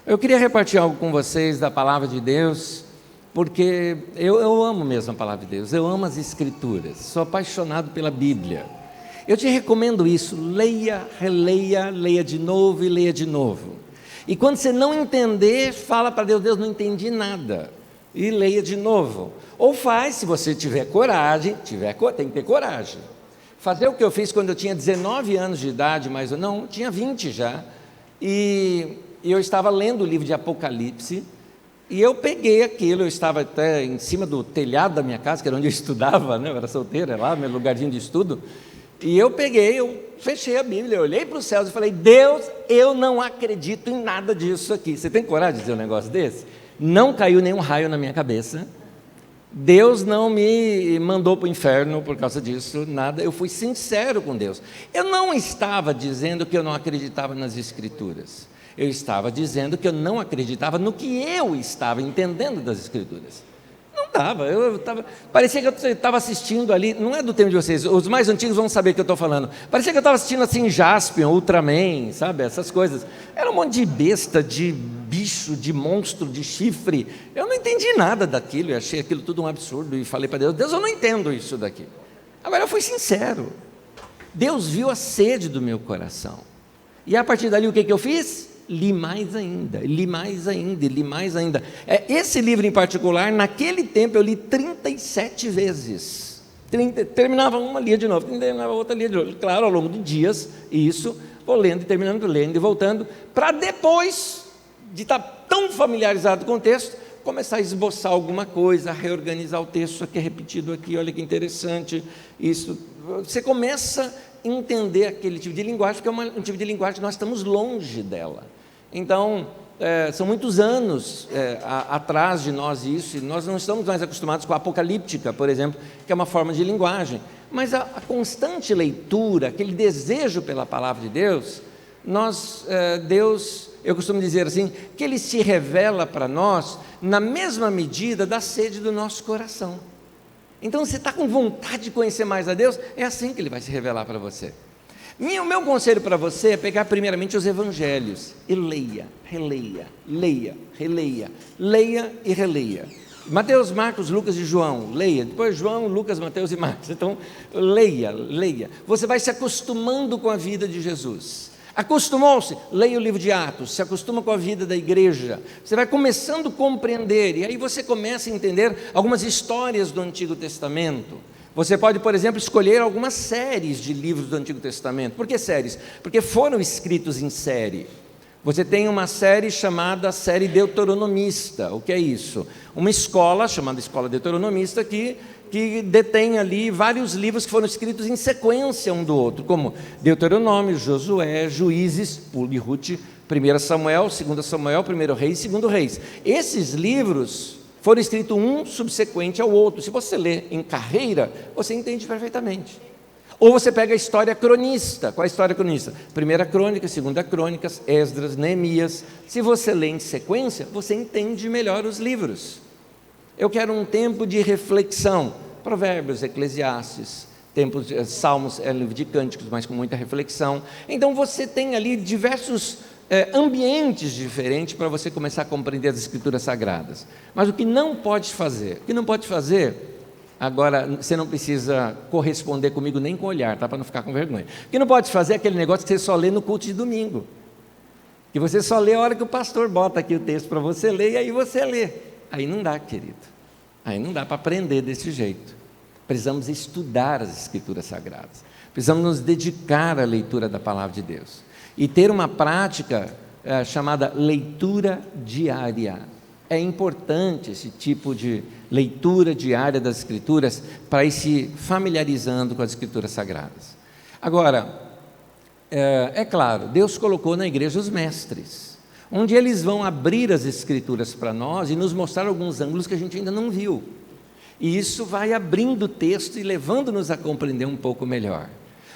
Eu queria repartir algo com vocês da palavra de Deus, porque eu amo mesmo a palavra de Deus, eu amo as Escrituras, sou apaixonado pela Bíblia. Eu te recomendo isso, leia, releia, leia de novo e leia de novo. E quando você não entender, fala para Deus, Deus, não entendi nada, e leia de novo. Ou faz, se você tiver coragem, tem que ter coragem. Fazer o que eu fiz quando eu tinha 19 anos de idade, mas não, tinha 20 já, e eu estava lendo o livro de Apocalipse, e eu peguei aquilo, eu estava até em cima do telhado da minha casa, que era onde eu estudava, né? Eu era solteiro, era lá, meu lugarzinho de estudo, e eu fechei a Bíblia, eu olhei para os céus e falei, Deus, eu não acredito em nada disso aqui. Você tem coragem de dizer um negócio desse? Não caiu nenhum raio na minha cabeça, Deus não me mandou para o inferno por causa disso, nada, eu fui sincero com Deus. Eu não estava dizendo que eu não acreditava nas Escrituras, eu estava dizendo que eu não acreditava no que eu estava entendendo das Escrituras. Não estava, parecia que eu estava assistindo ali, não é do tempo de vocês, os mais antigos vão saber o que eu estou falando, parecia que eu estava assistindo assim Jaspion, Ultraman, sabe, essas coisas, era um monte de besta, de bicho, de monstro, de chifre, eu não entendi nada daquilo, eu achei aquilo tudo um absurdo, e falei para Deus, Deus, eu não entendo isso daqui. Agora eu fui sincero, Deus viu a sede do meu coração, e a partir dali o que eu fiz? Li mais ainda, li mais ainda, li mais ainda. Esse livro em particular, naquele tempo eu li 37 vezes. Terminava uma, lia de novo, terminava outra, lia de novo. Claro, ao longo de dias, isso, vou lendo e terminando, lendo e voltando, para depois de estar tão familiarizado com o texto, começar a esboçar alguma coisa, a reorganizar o texto, isso aqui é repetido aqui, olha que interessante, isso. Você começa a entender aquele tipo de linguagem, porque é um tipo de linguagem que nós estamos longe dela. Então, são muitos anos atrás de nós isso, e nós não estamos mais acostumados com a apocalíptica, por exemplo, que é uma forma de linguagem, mas a constante leitura, aquele desejo pela palavra de Deus, Deus, eu costumo dizer assim, que Ele se revela para nós na mesma medida da sede do nosso coração. Então, você está com vontade de conhecer mais a Deus, é assim que Ele vai se revelar para você. O meu conselho para você é pegar primeiramente os evangelhos e leia, releia, leia, releia, leia e releia. Mateus, Marcos, Lucas e João, leia. Depois João, Lucas, Mateus e Marcos. Então, leia, leia. Você vai se acostumando com a vida de Jesus. Acostumou-se? Leia o livro de Atos, se acostuma com a vida da igreja. Você vai começando a compreender, e aí você começa a entender algumas histórias do Antigo Testamento. Você pode, por exemplo, escolher algumas séries de livros do Antigo Testamento. Por que séries? Porque foram escritos em série. Você tem uma série chamada série deuteronomista. O que é isso? Uma escola chamada Escola Deuteronomista que detém ali vários livros que foram escritos em sequência um do outro, como Deuteronômio, Josué, Juízes, Pule e Ruth, 1 Samuel, 2 Samuel, 1 Reis e 2 Reis. Esses livros foram escritos um subsequente ao outro. Se você lê em carreira, você entende perfeitamente. Ou você pega a história cronista. Qual é a história cronista? 1 Crônicas, 2 Crônicas, Esdras, Neemias. Se você lê em sequência, você entende melhor os livros. Eu quero um tempo de reflexão. Provérbios, Eclesiastes, Salmos é livro de cânticos, mas com muita reflexão. Então você tem ali diversos ambientes diferentes para você começar a compreender as Escrituras Sagradas. Mas o que não pode fazer? Agora, você não precisa corresponder comigo nem com olhar, tá? Para não ficar com vergonha. O que não pode fazer é aquele negócio que você só lê no culto de domingo. Que você só lê a hora que o pastor bota aqui o texto para você ler, e aí você lê. Aí não dá, querido. Aí não dá para aprender desse jeito. Precisamos estudar as Escrituras Sagradas. Precisamos nos dedicar à leitura da Palavra de Deus. E ter uma prática chamada leitura diária. É importante esse tipo de leitura diária das Escrituras para ir se familiarizando com as Escrituras Sagradas. Agora, é claro, Deus colocou na igreja os mestres, onde eles vão abrir as Escrituras para nós e nos mostrar alguns ângulos que a gente ainda não viu. E isso vai abrindo o texto e levando-nos a compreender um pouco melhor.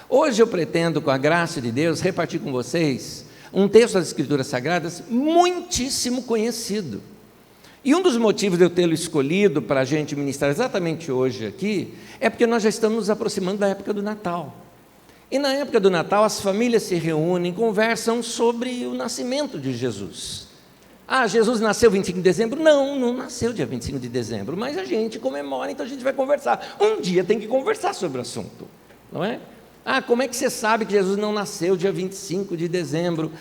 Hoje eu pretendo, com a graça de Deus, repartir com vocês um texto das Escrituras Sagradas muitíssimo conhecido. E um dos motivos de eu tê-lo escolhido para a gente ministrar exatamente hoje aqui, é porque nós já estamos nos aproximando da época do Natal. E na época do Natal as famílias se reúnem, conversam sobre o nascimento de Jesus. Ah, Jesus nasceu 25 de dezembro? Não, não nasceu dia 25 de dezembro, mas a gente comemora, então a gente vai conversar. Um dia tem que conversar sobre o assunto, não é? Ah, como é que você sabe que Jesus não nasceu dia 25 de dezembro?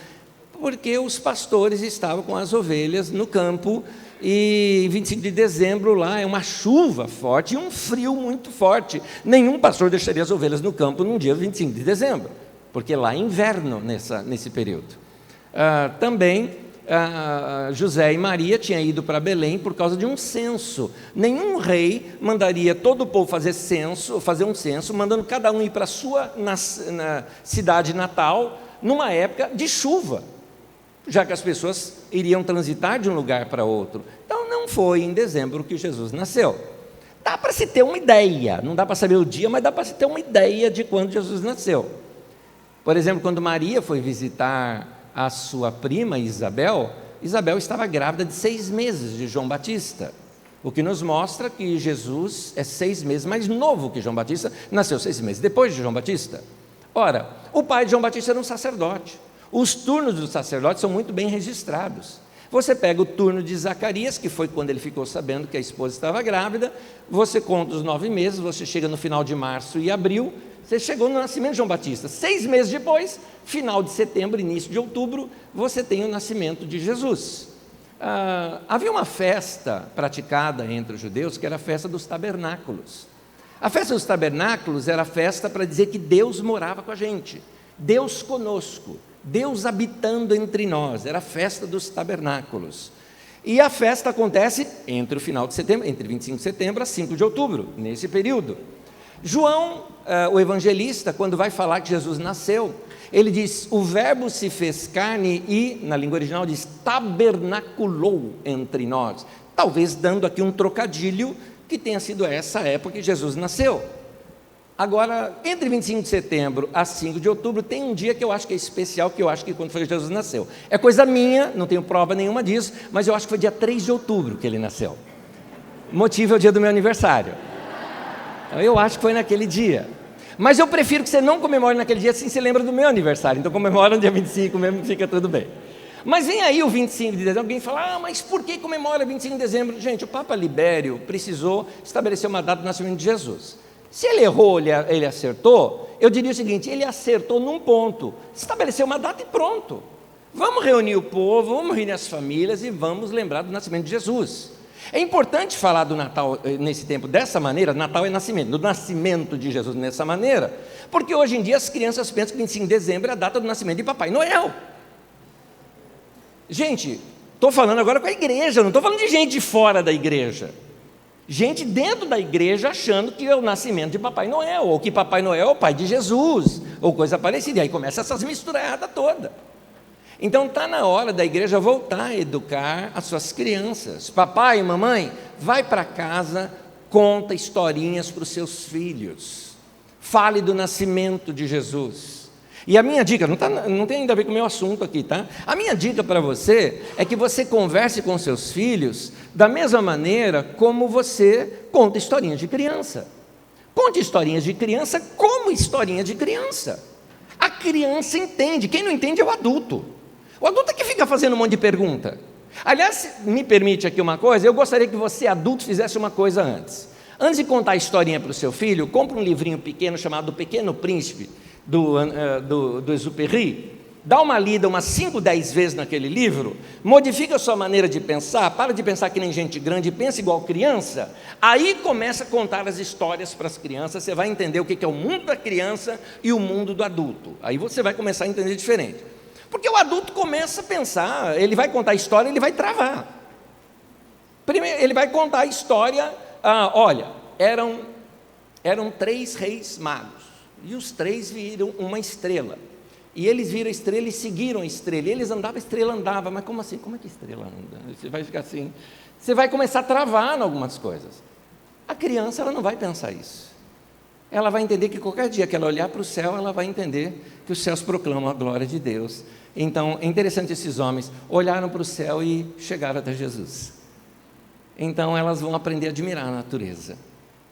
Porque os pastores estavam com as ovelhas no campo, e 25 de dezembro lá é uma chuva forte e um frio muito forte. Nenhum pastor deixaria as ovelhas no campo num dia 25 de dezembro, porque lá é inverno nesse período. Também José e Maria tinham ido para Belém por causa de um censo. Nenhum rei mandaria todo o povo fazer um censo, mandando cada um ir para a sua cidade natal, numa época de chuva, já que as pessoas iriam transitar de um lugar para outro. Então não foi em dezembro que Jesus nasceu. Dá para se ter uma ideia, não dá para saber o dia, mas dá para se ter uma ideia de quando Jesus nasceu. Por exemplo, quando Maria foi visitar a sua prima Isabel estava grávida de 6 meses de João Batista, o que nos mostra que Jesus é 6 meses mais novo que João Batista, nasceu 6 meses depois de João Batista. Ora, o pai de João Batista era um sacerdote. Os turnos dos sacerdotes são muito bem registrados. Você pega o turno de Zacarias, que foi quando ele ficou sabendo que a esposa estava grávida, você conta os 9 meses, você chega no final de março e abril, você chegou no nascimento de João Batista. 6 meses depois, final de setembro, início de outubro, você tem o nascimento de Jesus. Havia uma festa praticada entre os judeus, que era a festa dos tabernáculos. A festa dos tabernáculos era a festa para dizer que Deus morava com a gente, Deus conosco, Deus habitando entre nós, era a festa dos tabernáculos. E a festa acontece entre o final de setembro, entre 25 de setembro a 5 de outubro, nesse período. João, o evangelista, quando vai falar que Jesus nasceu, ele diz, o verbo se fez carne e, na língua original diz, tabernaculou entre nós, talvez dando aqui um trocadilho, que tenha sido essa época que Jesus nasceu. Agora, entre 25 de setembro a 5 de outubro, tem um dia que eu acho que é especial, que eu acho que quando foi Jesus nasceu. É coisa minha, não tenho prova nenhuma disso, mas eu acho que foi dia 3 de outubro que ele nasceu. O motivo é o dia do meu aniversário. Eu acho que foi naquele dia. Mas eu prefiro que você não comemore naquele dia, assim você lembra do meu aniversário. Então comemora no dia 25 mesmo, fica tudo bem. Mas vem aí o 25 de dezembro, alguém fala, mas por que comemora 25 de dezembro? Gente, o Papa Libério precisou estabelecer uma data do nascimento de Jesus. Se ele errou, ele acertou, eu diria o seguinte, ele acertou num ponto, estabeleceu uma data e pronto. Vamos reunir o povo, vamos reunir as famílias e vamos lembrar do nascimento de Jesus. É importante falar do Natal nesse tempo dessa maneira, Natal é nascimento, do nascimento de Jesus dessa maneira, porque hoje em dia as crianças pensam que 25 de dezembro é a data do nascimento de Papai Noel. Gente, estou falando agora com a igreja, não estou falando de gente de fora da igreja. Gente dentro da igreja achando que é o nascimento de Papai Noel, ou que Papai Noel é o pai de Jesus, ou coisa parecida, e aí começa essas misturadas todas. Então está na hora da igreja voltar a educar as suas crianças. Papai e mamãe, vai para casa, conta historinhas para os seus filhos. Fale do nascimento de Jesus. E a minha dica, não tem ainda a ver com o meu assunto aqui, tá? A minha dica para você é que você converse com seus filhos da mesma maneira como você conta historinhas de criança. Conte historinhas de criança como historinha de criança. A criança entende, quem não entende é o adulto. O adulto é que fica fazendo um monte de pergunta. Aliás, me permite aqui uma coisa, eu gostaria que você, adulto, fizesse uma coisa antes. Antes de contar a historinha para o seu filho, compre um livrinho pequeno chamado Pequeno Príncipe, do Exupéry. Dá uma lida umas 5, 10 vezes naquele livro, modifica a sua maneira de pensar, para de pensar que nem gente grande, pensa igual criança, aí começa a contar as histórias para as crianças, você vai entender o que é o mundo da criança e o mundo do adulto. Aí você vai começar a entender diferente. Porque o adulto começa a pensar, ele vai contar a história, ele vai travar. Primeiro, ele vai contar a história, olha, eram 3 reis magos, e os 3 viram uma estrela. E eles viram a estrela e seguiram a estrela. E eles andavam, a estrela andava. Mas como assim? Como é que a estrela anda? Você vai ficar assim. Você vai começar a travar em algumas coisas. A criança, ela não vai pensar isso. Ela vai entender que qualquer dia que ela olhar para o céu, ela vai entender que os céus proclamam a glória de Deus. Então, é interessante, esses homens olharam para o céu e chegaram até Jesus. Então, elas vão aprender a admirar a natureza.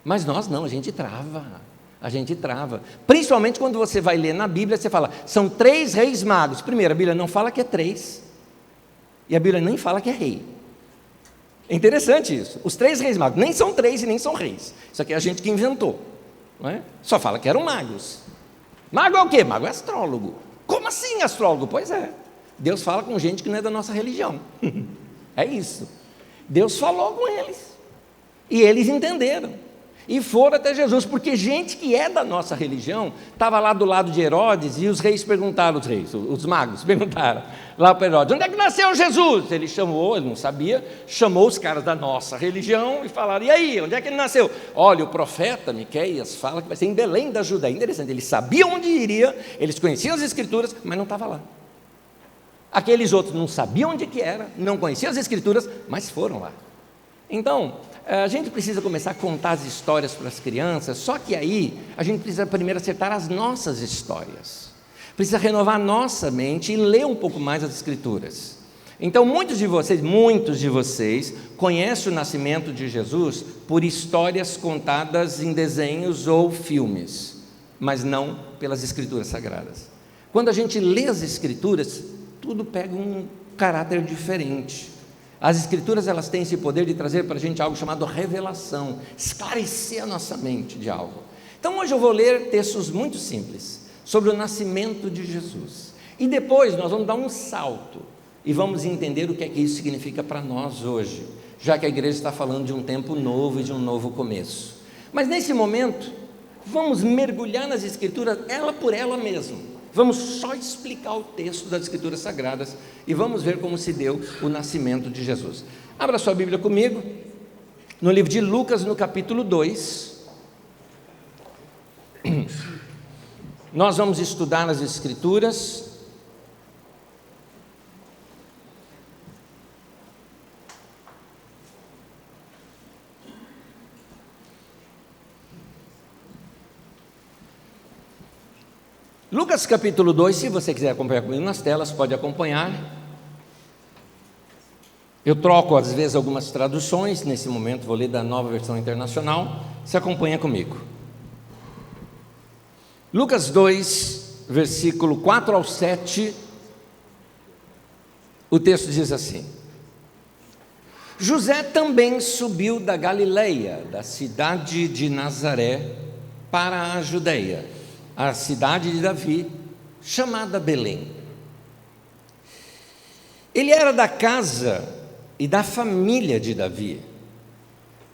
Mas nós não, a gente trava. A gente trava, principalmente quando você vai ler na Bíblia, você fala, são 3 reis magos. Primeiro, a Bíblia não fala que é 3, E a Bíblia nem fala que é rei. É interessante isso. Os 3 reis magos nem são 3 e nem são reis. Isso aqui é a gente que inventou, não é? Só fala que eram magos. Mago é o quê? Mago é astrólogo. Como assim astrólogo? Pois é. Deus fala com gente que não é da nossa religião. É isso. Deus falou com eles. E eles entenderam. E foram até Jesus, porque gente que é da nossa religião estava lá do lado de Herodes e os reis perguntaram, os magos perguntaram lá para Herodes: onde é que nasceu Jesus? Ele chamou, ele não sabia, chamou os caras da nossa religião e falaram: e aí, onde é que ele nasceu? Olha, o profeta Miqueias fala que vai ser em Belém da Judéia. Interessante, eles sabiam onde iria, eles conheciam as escrituras, mas não estava lá. Aqueles outros não sabiam onde que era, não conheciam as escrituras, mas foram lá. Então, a gente precisa começar a contar as histórias para as crianças, só que aí a gente precisa primeiro acertar as nossas histórias, precisa renovar a nossa mente e ler um pouco mais as escrituras. Então muitos de vocês conhecem o nascimento de Jesus por histórias contadas em desenhos ou filmes, mas não pelas escrituras sagradas. Quando a gente lê as escrituras, tudo pega um caráter diferente. As escrituras, elas têm esse poder de trazer para a gente algo chamado revelação, esclarecer a nossa mente de algo. Então hoje eu vou ler textos muito simples sobre o nascimento de Jesus, e depois nós vamos dar um salto e vamos entender o que é que isso significa para nós hoje, já que a igreja está falando de um tempo novo e de um novo começo. Mas nesse momento, vamos mergulhar nas escrituras, ela por ela mesma. Vamos só explicar o texto das escrituras sagradas e vamos ver como se deu o nascimento de Jesus. Abra sua Bíblia comigo, no livro de Lucas, no capítulo 2. Nós vamos estudar as escrituras. Lucas capítulo 2, se você quiser acompanhar comigo nas telas, pode acompanhar. Eu troco às vezes algumas traduções, nesse momento vou ler da Nova Versão Internacional, você acompanha comigo. Lucas 2, versículo 4 ao 7, o texto diz assim: José também subiu da Galileia, da cidade de Nazaré, para a Judeia, a cidade de Davi, chamada Belém. Ele era da casa e da família de Davi,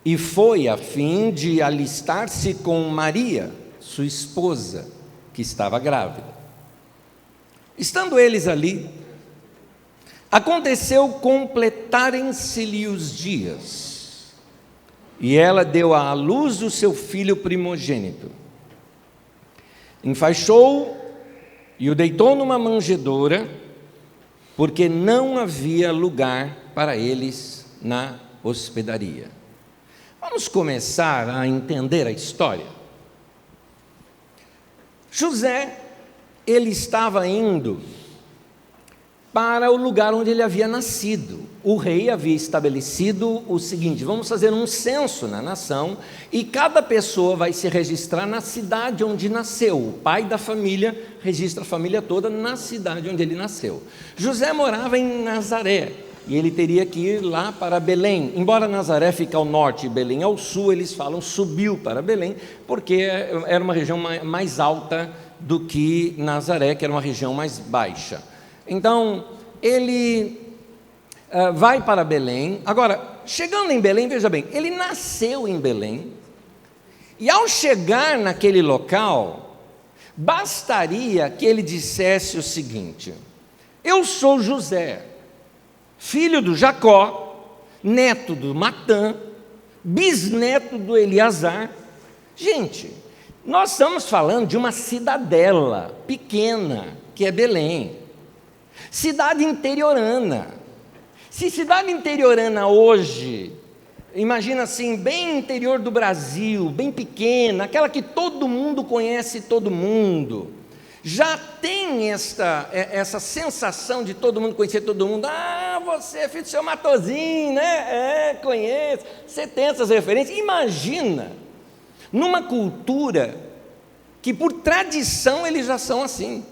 e foi a fim de alistar-se com Maria, sua esposa, que estava grávida. Estando eles ali, aconteceu completarem-se-lhe os dias, e ela deu à luz o seu filho primogênito. Enfaixou e o deitou numa manjedoura, porque não havia lugar para eles na hospedaria. Vamos começar a entender a história. José, ele estava indo para o lugar onde ele havia nascido. O rei havia estabelecido o seguinte: vamos fazer um censo na nação e cada pessoa vai se registrar na cidade onde nasceu. O pai da família registra a família toda na cidade onde ele nasceu. José morava em Nazaré e ele teria que ir lá para Belém. Embora Nazaré fique ao norte e Belém ao sul, eles falam subiu para Belém, porque era uma região mais alta do que Nazaré, que era uma região mais baixa. Então, ele vai para Belém. Agora, chegando em Belém, veja bem, ele nasceu em Belém, e ao chegar naquele local, bastaria que ele dissesse o seguinte: eu sou José, filho do Jacó, neto do Matã, bisneto do Eleazar. Gente, nós estamos falando de uma cidadela pequena, que é Belém. Cidade interiorana. Se cidade interiorana hoje, imagina assim, bem interior do Brasil, bem pequena, aquela que todo mundo conhece todo mundo, já tem essa sensação de todo mundo conhecer todo mundo. Ah, você é filho do seu Matozinho, né? Conheço. Você tem essas referências. Imagina, numa cultura que por tradição eles já são assim.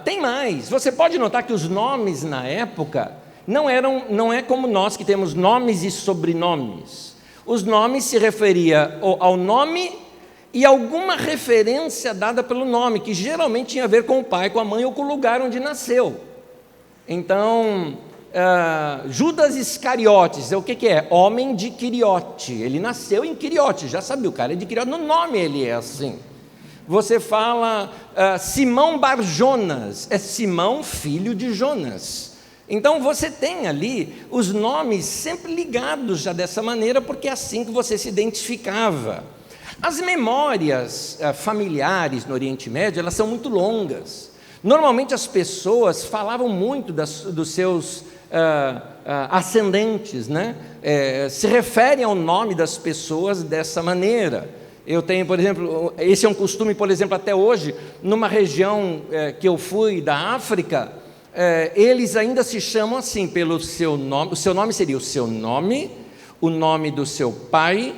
Tem mais, você pode notar que os nomes na época não é como nós que temos nomes e sobrenomes. Os nomes se referia ao nome e alguma referência dada pelo nome, que geralmente tinha a ver com o pai, com a mãe ou com o lugar onde nasceu. Então, Judas Iscariotes, o que é? Homem de Quiriote, ele nasceu em Quiriote, já sabia, o cara é de Quiriote, no nome ele é assim. Você fala Simão Barjonas, é Simão, filho de Jonas. Então você tem ali os nomes sempre ligados já dessa maneira, porque é assim que você se identificava. As memórias familiares no Oriente Médio, elas são muito longas. Normalmente as pessoas falavam muito dos seus ascendentes, né? Se referem ao nome das pessoas dessa maneira. Eu tenho, por exemplo, esse é um costume, por exemplo, até hoje, numa região que eu fui da África, eles ainda se chamam assim, pelo seu nome. O seu nome seria o seu nome, o nome do seu pai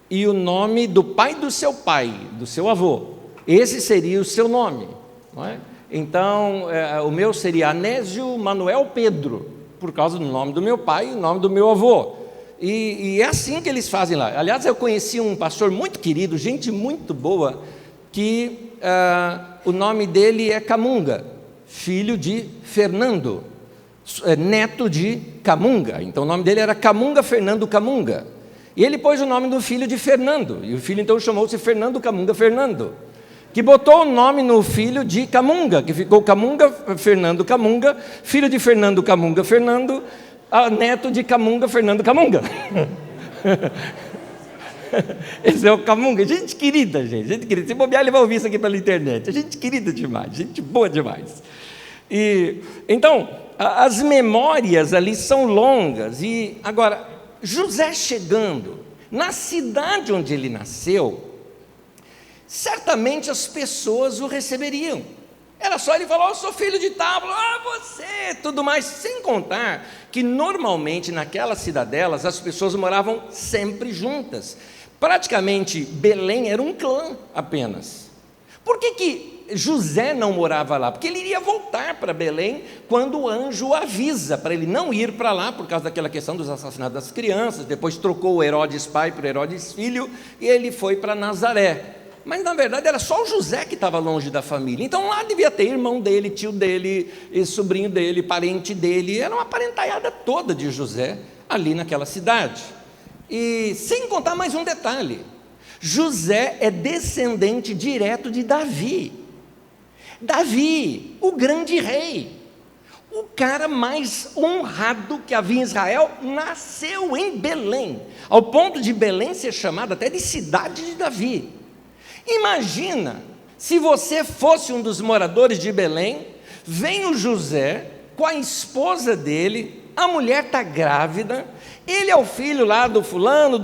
e o nome do pai do seu avô. Esse seria o seu nome, não é? Então, o meu seria Anésio Manuel Pedro, por causa do nome do meu pai e o nome do meu avô. E é assim que eles fazem lá. Aliás, eu conheci um pastor muito querido, gente muito boa, que o nome dele é Camunga, filho de Fernando, neto de Camunga. Então o nome dele era Camunga Fernando Camunga. E ele pôs o nome do filho de Fernando, e o filho então chamou-se Fernando Camunga Fernando, que botou o nome no filho de Camunga, que ficou Camunga Fernando Camunga, filho de Fernando Camunga Fernando, neto de Camunga Fernando Camunga. Esse é o Camunga, gente querida, gente querida. Se bobear, ele vai ouvir isso aqui pela internet. Gente querida demais, gente boa demais. E então, as memórias ali são longas. E agora, José chegando na cidade onde ele nasceu, certamente as pessoas o receberiam. Era só ele falar: eu sou filho de tal, você, tudo mais, sem contar que normalmente naquelas cidadelas as pessoas moravam sempre juntas. Praticamente Belém era um clã apenas. Por que José não morava lá? Porque ele iria voltar para Belém quando o anjo o avisa para ele não ir para lá, por causa daquela questão dos assassinatos das crianças. Depois trocou o Herodes pai por Herodes filho e ele foi para Nazaré. Mas na verdade era só o José que estava longe da família. Então lá devia ter irmão dele, tio dele, sobrinho dele, parente dele. Era uma parentaiada toda de José ali naquela cidade. E sem contar mais um detalhe: José é descendente direto de Davi. Davi, o grande rei, o cara mais honrado que havia em Israel, nasceu em Belém, ao ponto de Belém ser chamada até de cidade de Davi. Imagina se você fosse um dos moradores de Belém, vem o José com a esposa dele, a mulher está grávida, ele é o filho lá do fulano,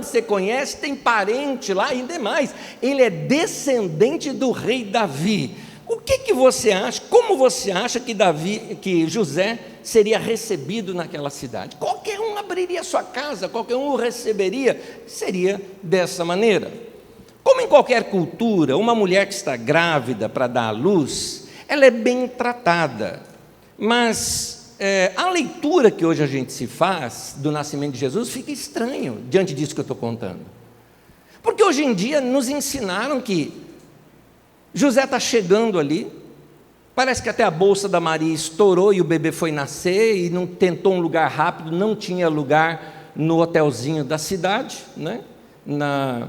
você conhece, tem parente lá e demais, ele é descendente do rei Davi. O que você acha, como você acha que José seria recebido naquela cidade? Qualquer um abriria sua casa, qualquer um o receberia, seria dessa maneira. Como em qualquer cultura, uma mulher que está grávida para dar à luz, ela é bem tratada. Mas a leitura que hoje a gente se faz do nascimento de Jesus fica estranho diante disso que eu estou contando. Porque hoje em dia nos ensinaram que José está chegando ali, parece que até a bolsa da Maria estourou e o bebê foi nascer e não tentou um lugar rápido, não tinha lugar no hotelzinho da cidade, né? Na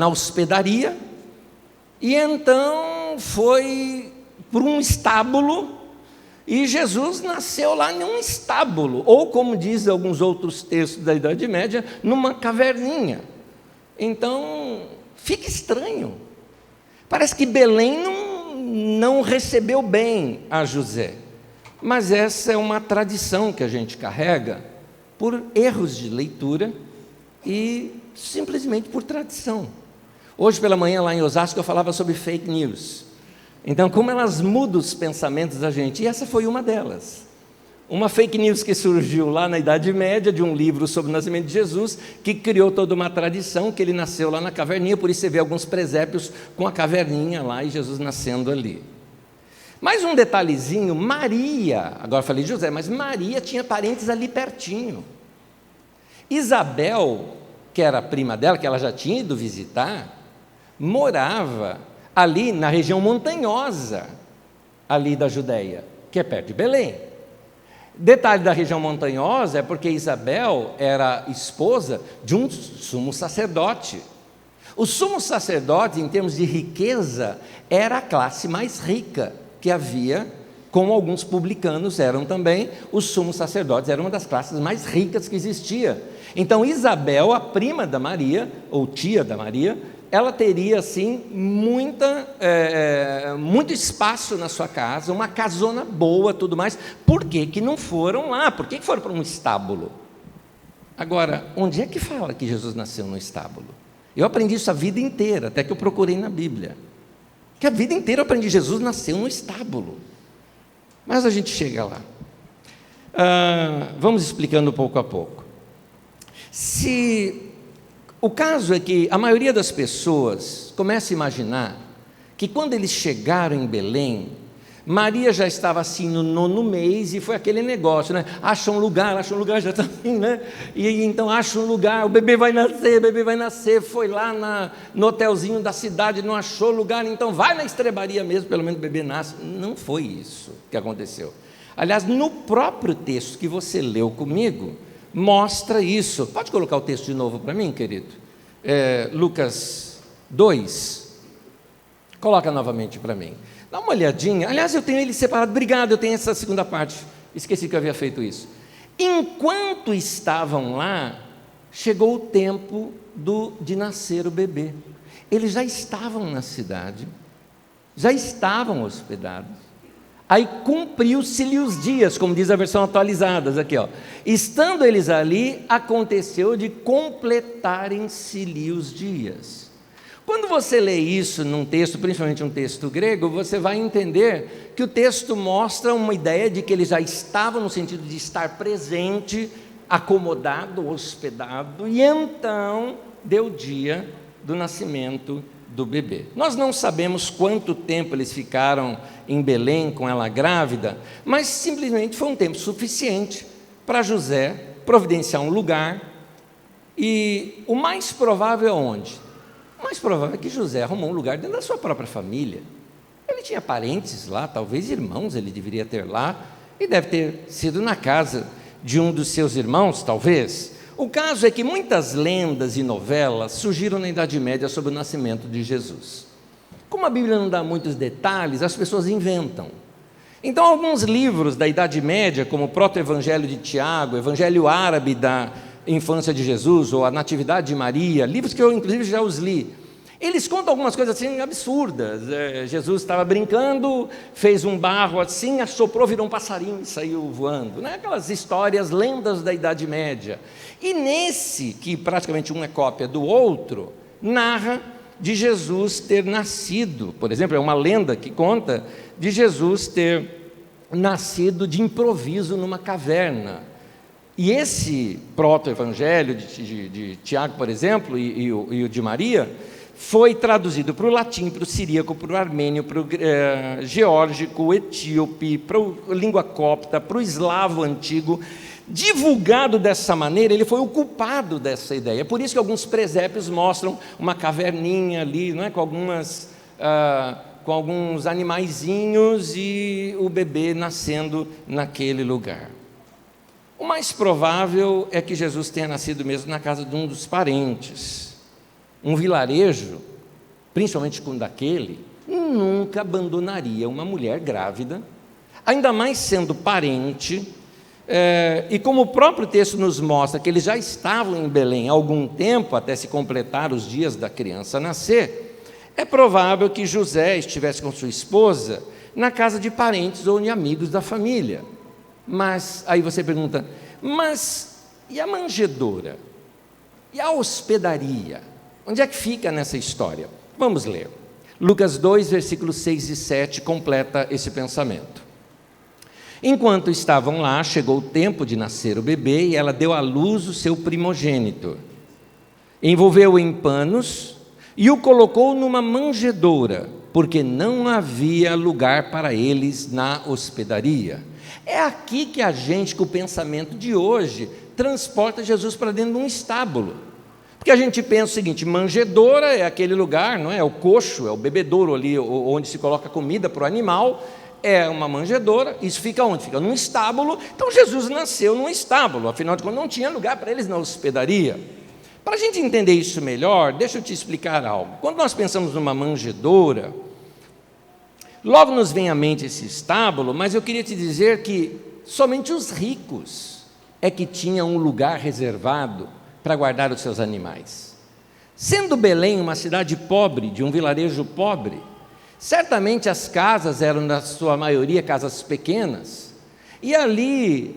hospedaria, e então foi por um estábulo, e Jesus nasceu lá em um estábulo, ou como diz alguns outros textos da Idade Média, numa caverninha. Então fica estranho, parece que Belém não recebeu bem a José, mas essa é uma tradição que a gente carrega por erros de leitura e simplesmente por tradição. Hoje pela manhã lá em Osasco eu falava sobre fake news. Então como elas mudam os pensamentos da gente, e essa foi uma delas. uma fake news que surgiu lá na Idade Média, de um livro sobre o nascimento de Jesus, que criou toda uma tradição, que ele nasceu lá na caverninha, por isso você vê alguns presépios com a caverninha lá e Jesus nascendo ali. Mais um detalhezinho, Maria, agora eu falei de José, mas Maria tinha parentes ali pertinho. Isabel, que era a prima dela, que ela já tinha ido visitar, morava ali na região montanhosa, ali da Judéia, que é perto de Belém. Detalhe da região montanhosa é porque Isabel era esposa de um sumo sacerdote. O sumo sacerdote, em termos de riqueza, era a classe mais rica que havia, como alguns publicanos eram também. Os sumos sacerdotes eram uma das classes mais ricas que existia. Então Isabel, a prima da Maria, ou tia da Maria, ela teria assim muito espaço na sua casa, uma casona boa, tudo mais. Por que que não foram lá? Por que foram para um estábulo? Agora, onde é que fala que Jesus nasceu no estábulo? Eu aprendi isso a vida inteira, até que eu procurei na Bíblia. Que a vida inteira eu aprendi, Jesus nasceu no estábulo. Mas a gente chega lá. Vamos explicando pouco a pouco. O caso é que a maioria das pessoas começa a imaginar que quando eles chegaram em Belém, Maria já estava assim no 9º mês, e foi aquele negócio, né? Acha um lugar já está assim, né? E então acha um lugar, o bebê vai nascer, foi lá no hotelzinho da cidade, não achou lugar, então vai na estrebaria mesmo, pelo menos o bebê nasce. Não foi isso que aconteceu. Aliás, no próprio texto que você leu comigo, mostra isso. Pode colocar o texto de novo para mim, querido? Lucas 2. Coloca novamente para mim. Dá uma olhadinha. Aliás, eu tenho ele separado. Obrigado, eu tenho essa segunda parte. Esqueci que eu havia feito isso. Enquanto estavam lá, chegou o tempo de nascer o bebê. Eles já estavam na cidade, já estavam hospedados. Aí cumpriu-se-lhe os dias, como diz a versão atualizada, aqui, ó. Estando eles ali, aconteceu de completarem-se-lhe os dias. Quando você lê isso num texto, principalmente um texto grego, você vai entender que o texto mostra uma ideia de que eles já estavam no sentido de estar presente, acomodado, hospedado, e então deu o dia do nascimento do bebê. Nós não sabemos quanto tempo eles ficaram em Belém com ela grávida, mas simplesmente foi um tempo suficiente para José providenciar um lugar. E o mais provável é onde? O mais provável é que José arrumou um lugar dentro da sua própria família. Ele tinha parentes lá, talvez irmãos ele deveria ter lá, e deve ter sido na casa de um dos seus irmãos, talvez. O caso é que muitas lendas e novelas surgiram na Idade Média sobre o nascimento de Jesus. Como a Bíblia não dá muitos detalhes, as pessoas inventam. Então, alguns livros da Idade Média, como o Proto-Evangelho de Tiago, o Evangelho Árabe da Infância de Jesus, ou a Natividade de Maria, livros que eu inclusive já os li, eles contam algumas coisas assim absurdas. Jesus estava brincando, fez um barro assim, assoprou, virou um passarinho e saiu voando, né? Aquelas histórias, lendas da Idade Média. E nesse, que praticamente um é cópia do outro, narra de Jesus ter nascido. Por exemplo, é uma lenda que conta de Jesus ter nascido de improviso numa caverna. E esse proto-evangelho de Tiago, por exemplo, e o de Maria, foi traduzido para o latim, para o siríaco, para o armênio, para o geórgico, o etíope, para a língua copta, para o eslavo antigo. Divulgado dessa maneira, ele foi o culpado dessa ideia. É por isso que alguns presépios mostram uma caverninha ali, não é? Com alguns animaizinhos e o bebê nascendo naquele lugar. O mais provável é que Jesus tenha nascido mesmo na casa de um dos parentes. Um vilarejo, principalmente com daquele, nunca abandonaria uma mulher grávida, ainda mais sendo parente. E como o próprio texto nos mostra que eles já estavam em Belém há algum tempo, até se completar os dias da criança nascer, é provável que José estivesse com sua esposa na casa de parentes ou de amigos da família. Mas aí você pergunta, mas e a manjedoura? E a hospedaria? Onde é que fica nessa história? Vamos ler. Lucas 2, versículos 6 e 7 completa esse pensamento. Enquanto estavam lá, chegou o tempo de nascer o bebê e ela deu à luz o seu primogênito. Envolveu-o em panos e o colocou numa manjedoura, porque não havia lugar para eles na hospedaria. É aqui que a gente, com o pensamento de hoje, transporta Jesus para dentro de um estábulo. Porque a gente pensa o seguinte: manjedoura é aquele lugar, não é? É o coxo, é o bebedouro ali, onde se coloca comida para o animal. É uma manjedoura. Isso fica onde? Fica num estábulo. Então Jesus nasceu num estábulo, afinal de contas não tinha lugar para eles na hospedaria. Para a gente entender isso melhor, deixa eu te explicar algo. Quando nós pensamos numa manjedoura, logo nos vem à mente esse estábulo, mas eu queria te dizer que somente os ricos é que tinham um lugar reservado para guardar os seus animais. Sendo Belém uma cidade pobre, de um vilarejo pobre, certamente as casas eram, na sua maioria, casas pequenas, e ali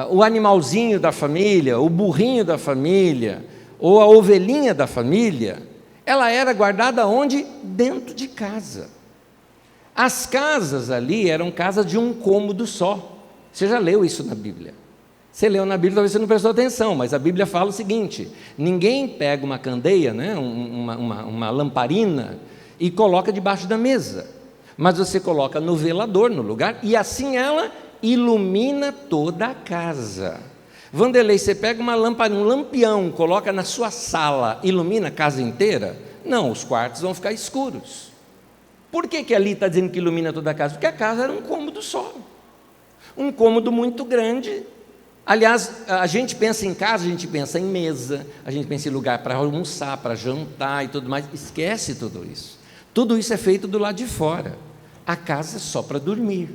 o animalzinho da família, o burrinho da família, ou a ovelhinha da família, ela era guardada onde? Dentro de casa. As casas ali eram casas de um cômodo só. Você já leu isso na Bíblia? Você leu na Bíblia, talvez você não prestou atenção, mas a Bíblia fala o seguinte: ninguém pega uma candeia, né, uma lamparina, e coloca debaixo da mesa, mas você coloca no velador, no lugar, e assim ela ilumina toda a casa. Vanderlei, você pega uma lamparina, um lampião, coloca na sua sala, ilumina a casa inteira? Não, os quartos vão ficar escuros. Por que ali está dizendo que ilumina toda a casa? Porque a casa era um cômodo só, um cômodo muito grande. Aliás, a gente pensa em casa, a gente pensa em mesa, a gente pensa em lugar para almoçar, para jantar e tudo mais. Esquece tudo isso. Tudo isso é feito do lado de fora. A casa é só para dormir.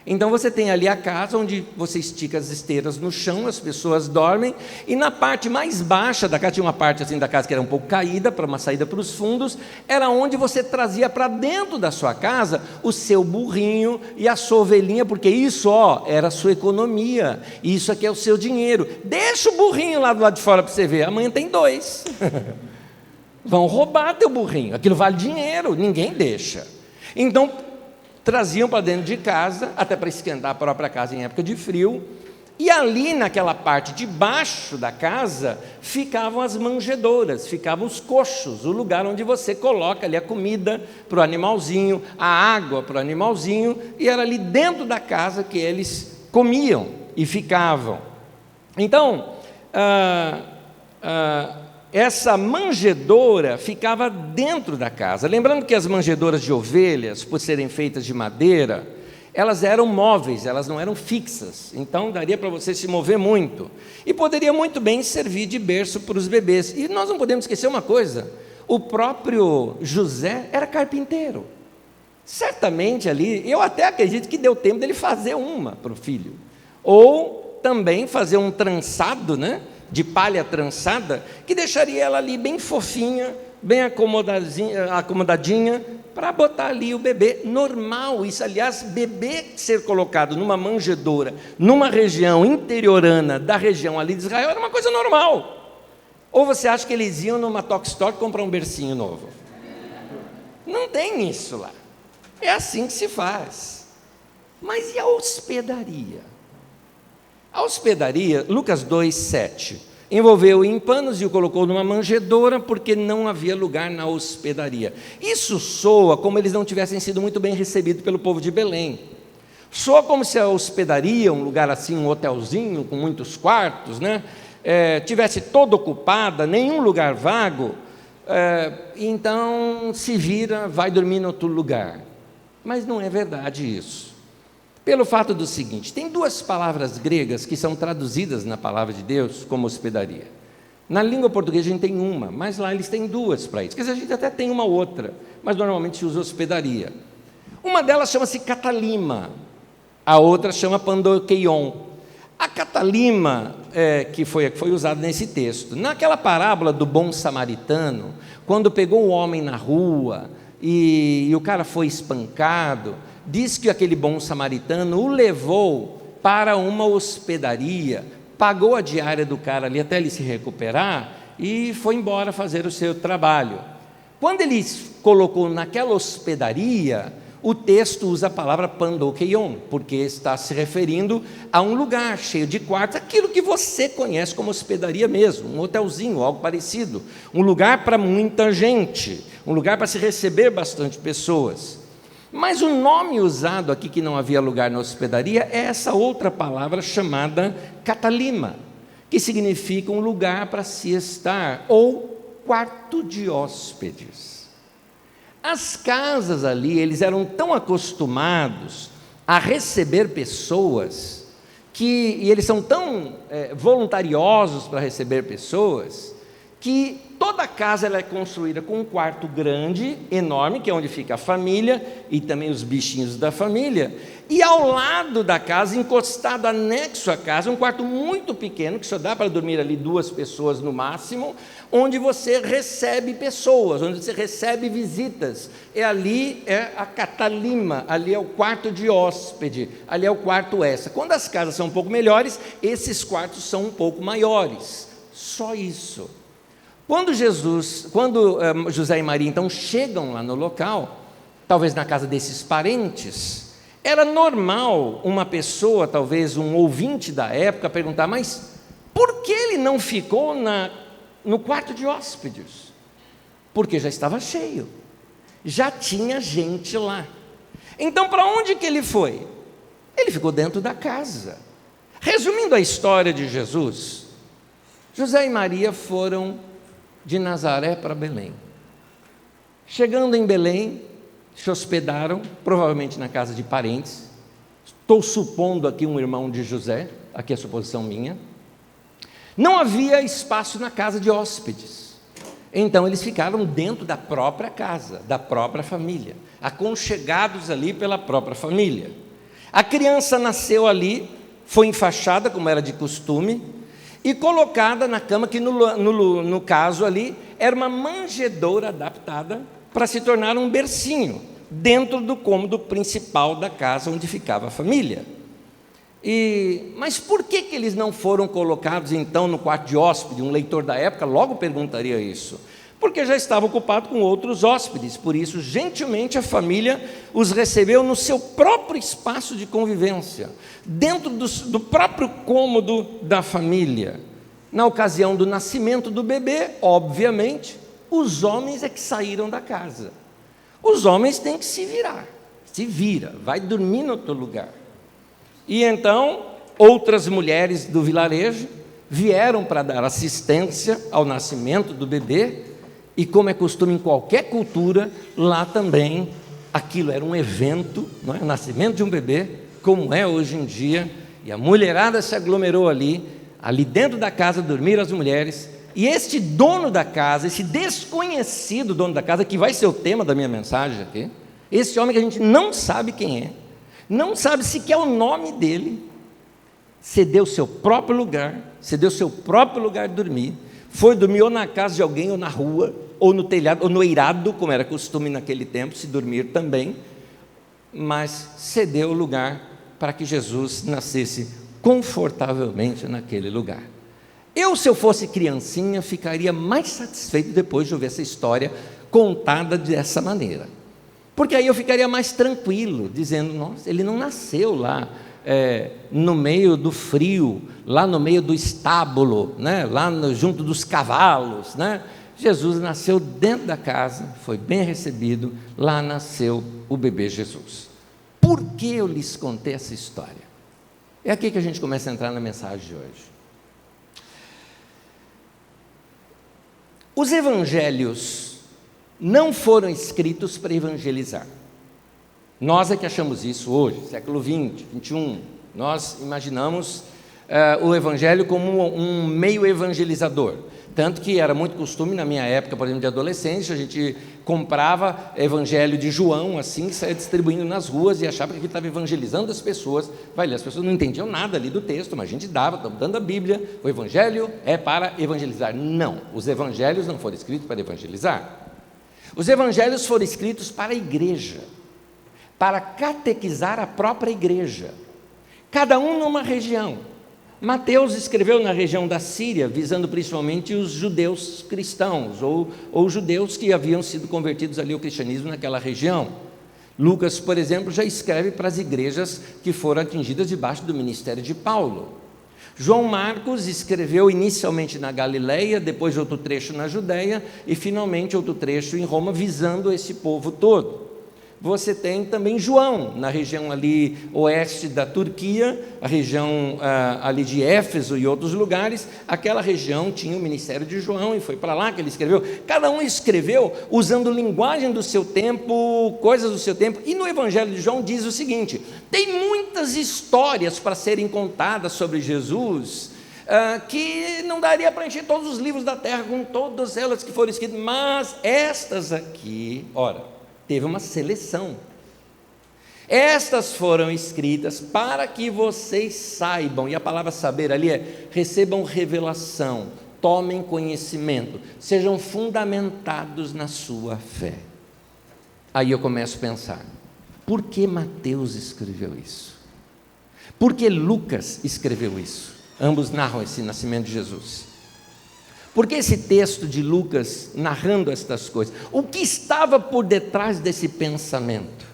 Então você tem ali a casa onde você estica as esteiras no chão, as pessoas dormem, e na parte mais baixa da casa, tinha uma parte assim da casa que era um pouco caída, para uma saída para os fundos, era onde você trazia para dentro da sua casa o seu burrinho e a sua ovelhinha, porque isso, era a sua economia, isso aqui é o seu dinheiro. Deixa o burrinho lá do lado de fora para você ver, amanhã tem 2. Vão roubar teu burrinho, aquilo vale dinheiro, ninguém deixa. Então traziam para dentro de casa, até para esquentar a própria casa em época de frio, e ali naquela parte de baixo da casa ficavam as manjedouras, ficavam os coxos, o lugar onde você coloca ali a comida para o animalzinho, a água para o animalzinho, e era ali dentro da casa que eles comiam e ficavam. Então, essa manjedoura ficava dentro da casa. Lembrando que as manjedouras de ovelhas, por serem feitas de madeira, elas eram móveis, elas não eram fixas. Então daria para você se mover muito. E poderia muito bem servir de berço para os bebês. E nós não podemos esquecer uma coisa: o próprio José era carpinteiro. Certamente ali, eu até acredito que deu tempo dele fazer uma para o filho. Ou também fazer um trançado, né? De palha trançada, que deixaria ela ali bem fofinha, bem acomodadinha, para botar ali o bebê normal. Isso, aliás, bebê ser colocado numa manjedoura, numa região interiorana da região ali de Israel, era uma coisa normal. Ou você acha que eles iam numa Tox Store comprar um bercinho novo? Não tem isso lá. É assim que se faz. Mas e a hospedaria? A hospedaria, Lucas 2:7, envolveu-o em panos e o colocou numa manjedoura, porque não havia lugar na hospedaria. Isso soa como eles não tivessem sido muito bem recebidos pelo povo de Belém. Soa como se a hospedaria, um lugar assim, um hotelzinho com muitos quartos, né, tivesse toda ocupada, nenhum lugar vago, então se vira, vai dormir em outro lugar. Mas não é verdade isso. Pelo fato do seguinte: tem 2 palavras gregas que são traduzidas na palavra de Deus como hospedaria. Na língua portuguesa a gente tem uma, mas lá eles têm 2 para isso. Quer dizer, a gente até tem uma outra, mas normalmente se usa hospedaria. Uma delas chama-se catalima, a outra chama pandokeion. A catalima, que foi usada nesse texto, naquela parábola do bom samaritano, quando pegou um homem na rua e o cara foi espancado, diz que aquele bom samaritano o levou para uma hospedaria, pagou a diária do cara ali até ele se recuperar e foi embora fazer o seu trabalho. Quando ele colocou naquela hospedaria, o texto usa a palavra pandokeion, porque está se referindo a um lugar cheio de quartos, aquilo que você conhece como hospedaria mesmo, um hotelzinho, algo parecido, um lugar para muita gente, um lugar para se receber bastante pessoas. Mas o nome usado aqui, que não havia lugar na hospedaria, é essa outra palavra chamada katalima, que significa um lugar para se estar, ou quarto de hóspedes. As casas ali, eles eram tão acostumados a receber pessoas, e eles são tão voluntariosos para receber pessoas, que toda casa ela é construída com um quarto grande, enorme, que é onde fica a família e também os bichinhos da família, e ao lado da casa, encostado, anexo à casa, um quarto muito pequeno, que só dá para dormir ali 2 pessoas no máximo, onde você recebe pessoas, onde você recebe visitas. Ali é a katalima, ali é o quarto de hóspede, ali é o quarto extra. Quando as casas são um pouco melhores, esses quartos são um pouco maiores. Só isso. Quando José e Maria então chegam lá no local, talvez na casa desses parentes, era normal uma pessoa, talvez um ouvinte da época, perguntar: mas por que ele não ficou no quarto de hóspedes? Porque já estava cheio, já tinha gente lá. Então para onde que ele foi? Ele ficou dentro da casa. Resumindo a história de Jesus, José e Maria foram de Nazaré para Belém. Chegando em Belém, se hospedaram, provavelmente na casa de parentes. Estou supondo aqui um irmão de José, aqui é a suposição minha. Não havia espaço na casa de hóspedes, então eles ficaram dentro da própria casa, da própria família, aconchegados ali pela própria família. A criança nasceu ali, foi enfaixada, como era de costume, e colocada na cama, que no caso ali, era uma manjedoura adaptada para se tornar um bercinho, dentro do cômodo principal da casa onde ficava a família. Mas por que eles não foram colocados então no quarto de hóspede? Um leitor da época logo perguntaria isso. Porque já estava ocupado com outros hóspedes, por isso gentilmente a família os recebeu no seu próprio espaço de convivência, dentro do próprio cômodo da família. Na ocasião do nascimento do bebê, obviamente, os homens é que saíram da casa. Os homens têm que se virar, se vira, vai dormir em outro lugar. E então, outras mulheres do vilarejo vieram para dar assistência ao nascimento do bebê, e como é costume em qualquer cultura, lá também aquilo era um evento, não é? O nascimento de um bebê, como é hoje em dia, e a mulherada se aglomerou ali dentro da casa dormiram as mulheres, e este dono da casa, esse desconhecido dono da casa, que vai ser o tema da minha mensagem aqui, esse homem que a gente não sabe quem é, não sabe sequer o nome dele, cedeu seu próprio lugar de dormir, foi dormir ou na casa de alguém, ou na rua, ou no telhado, ou no eirado, como era costume naquele tempo, se dormir também, mas cedeu o lugar para que Jesus nascesse confortavelmente naquele lugar. Se eu fosse criancinha, ficaria mais satisfeito depois de ouvir essa história contada dessa maneira, porque aí eu ficaria mais tranquilo, dizendo: nossa, ele não nasceu lá no meio do frio, lá no meio do estábulo, né? Junto dos cavalos, né? Jesus nasceu dentro da casa, foi bem recebido, lá nasceu o bebê Jesus. Por que eu lhes contei essa história? É aqui que a gente começa a entrar na mensagem de hoje. Os evangelhos não foram escritos para evangelizar. Nós é que achamos isso hoje, século 20, 21. Nós imaginamos o evangelho como um meio evangelizador. Tanto que era muito costume na minha época, por exemplo, de adolescência, a gente comprava evangelho de João, assim, e saía distribuindo nas ruas e achava que ele estava evangelizando as pessoas. As pessoas não entendiam nada ali do texto, mas a gente estamos dando a Bíblia, o evangelho é para evangelizar. Não, os evangelhos não foram escritos para evangelizar. Os evangelhos foram escritos para a igreja, para catequizar a própria igreja, cada um numa região. Mateus escreveu na região da Síria, visando principalmente os judeus cristãos, ou judeus que haviam sido convertidos ali ao cristianismo naquela região. Lucas, por exemplo, já escreve para as igrejas que foram atingidas debaixo do ministério de Paulo. João Marcos escreveu inicialmente na Galileia, depois outro trecho na Judéia e finalmente outro trecho em Roma, visando esse povo todo. Você tem também João, na região ali oeste da Turquia, a região ali de Éfeso e outros lugares. Aquela região tinha o ministério de João e foi para lá que ele escreveu. Cada um escreveu usando linguagem do seu tempo, coisas do seu tempo. E no Evangelho de João diz o seguinte: tem muitas histórias para serem contadas sobre Jesus, que não daria para encher todos os livros da terra com todas elas que foram escritas, mas estas aqui, ora, teve uma seleção. Estas foram escritas para que vocês saibam, e a palavra saber ali é: recebam revelação, tomem conhecimento, sejam fundamentados na sua fé. Aí eu começo a pensar, por que Mateus escreveu isso? Por que Lucas escreveu isso? Ambos narram esse nascimento de Jesus. Por que esse texto de Lucas narrando estas coisas? O que estava por detrás desse pensamento?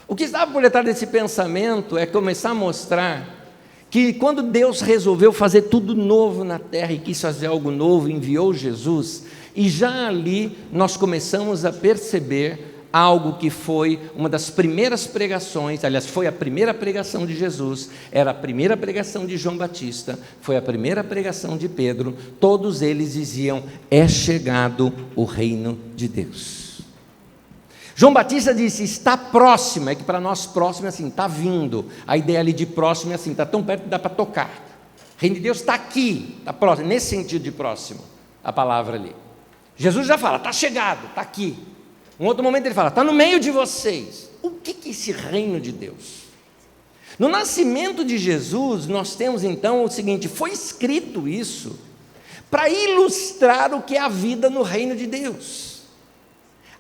O que estava por detrás desse pensamento é começar a mostrar que quando Deus resolveu fazer tudo novo na terra e quis fazer algo novo, enviou Jesus, e já ali nós começamos a perceber algo que foi uma das primeiras pregações, aliás, foi a primeira pregação de Jesus, era a primeira pregação de João Batista, foi a primeira pregação de Pedro. Todos eles diziam: é chegado o reino de Deus. João Batista disse: está próximo. É que para nós próximo é assim, está vindo. A ideia ali de próximo é assim, está tão perto que dá para tocar. O reino de Deus está aqui, está próximo, nesse sentido de próximo, a palavra ali. Jesus já fala: está chegado, está aqui. Um outro momento ele fala: está no meio de vocês. O que é esse reino de Deus? No nascimento de Jesus, nós temos então o seguinte: foi escrito isso para ilustrar o que é a vida no reino de Deus.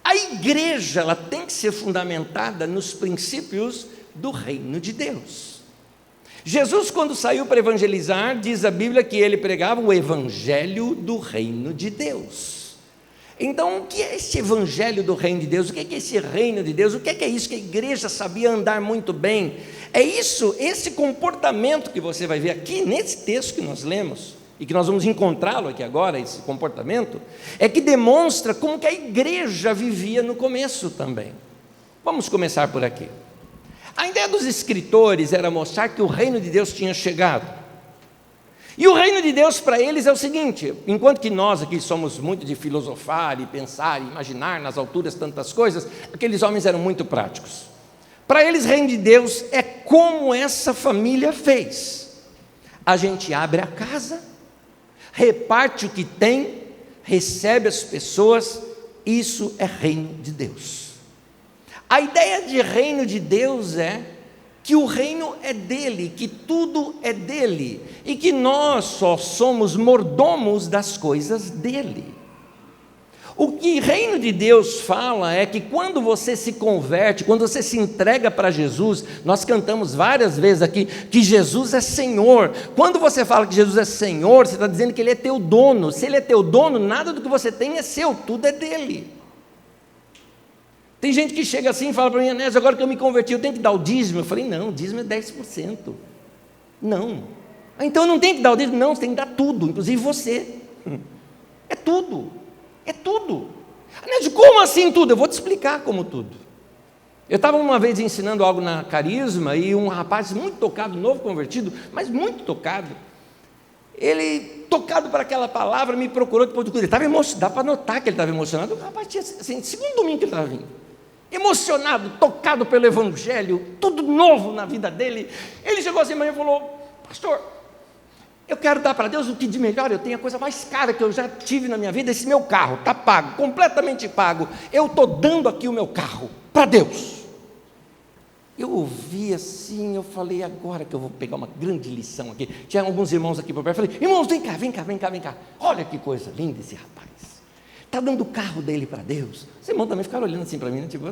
A igreja, ela tem que ser fundamentada nos princípios do reino de Deus. Jesus, quando saiu para evangelizar, diz a Bíblia que ele pregava o evangelho do reino de Deus. Então, o que é esse evangelho do reino de Deus? O que é esse reino de Deus? O que é isso que a igreja sabia andar muito bem? É isso, esse comportamento que você vai ver aqui nesse texto que nós lemos, e que nós vamos encontrá-lo aqui agora, esse comportamento, é que demonstra como que a igreja vivia no começo também. Vamos começar por aqui. A ideia dos escritores era mostrar que o reino de Deus tinha chegado. E o reino de Deus para eles é o seguinte: enquanto que nós aqui somos muito de filosofar e pensar e imaginar nas alturas tantas coisas, aqueles homens eram muito práticos. Para eles, reino de Deus é como essa família fez. A gente abre a casa, reparte o que tem, recebe as pessoas, isso é reino de Deus. A ideia de reino de Deus é que o reino é dele, que tudo é dele, e que nós só somos mordomos das coisas dele. O que o reino de Deus fala é que quando você se converte, quando você se entrega para Jesus, nós cantamos várias vezes aqui que Jesus é Senhor. Quando você fala que Jesus é Senhor, você está dizendo que Ele é teu dono. Se Ele é teu dono, nada do que você tem é seu, tudo é dele. Tem gente que chega assim e fala para mim: Anésio, agora que eu me converti, eu tenho que dar o dízimo. Eu falei: não, o dízimo é 10%. Não. Então eu não tenho que dar o dízimo? Não, você tem que dar tudo, inclusive você. É tudo. É tudo. Anésio, como assim tudo? Eu vou te explicar como tudo. Eu estava uma vez ensinando algo na Carisma e um rapaz muito tocado, novo convertido, mas muito tocado, ele, tocado por aquela palavra, me procurou depois do culto. Ele estava emocionado, dá para notar que ele estava emocionado. O rapaz tinha, assim, segundo domingo que ele estava vindo, emocionado, tocado pelo evangelho, tudo novo na vida dele. Ele chegou assim amanhã e falou: pastor, eu quero dar para Deus o que de melhor eu tenho, a coisa mais cara que eu já tive na minha vida, esse meu carro, está pago, completamente pago, eu estou dando aqui o meu carro para Deus. Eu ouvi assim, eu falei: agora que eu vou pegar uma grande lição aqui. Tinha alguns irmãos aqui por perto, eu falei: irmãos, vem cá, olha que coisa linda esse rapaz, está dando o carro dele para Deus. Os irmãos também ficaram olhando assim para mim, né? Tipo,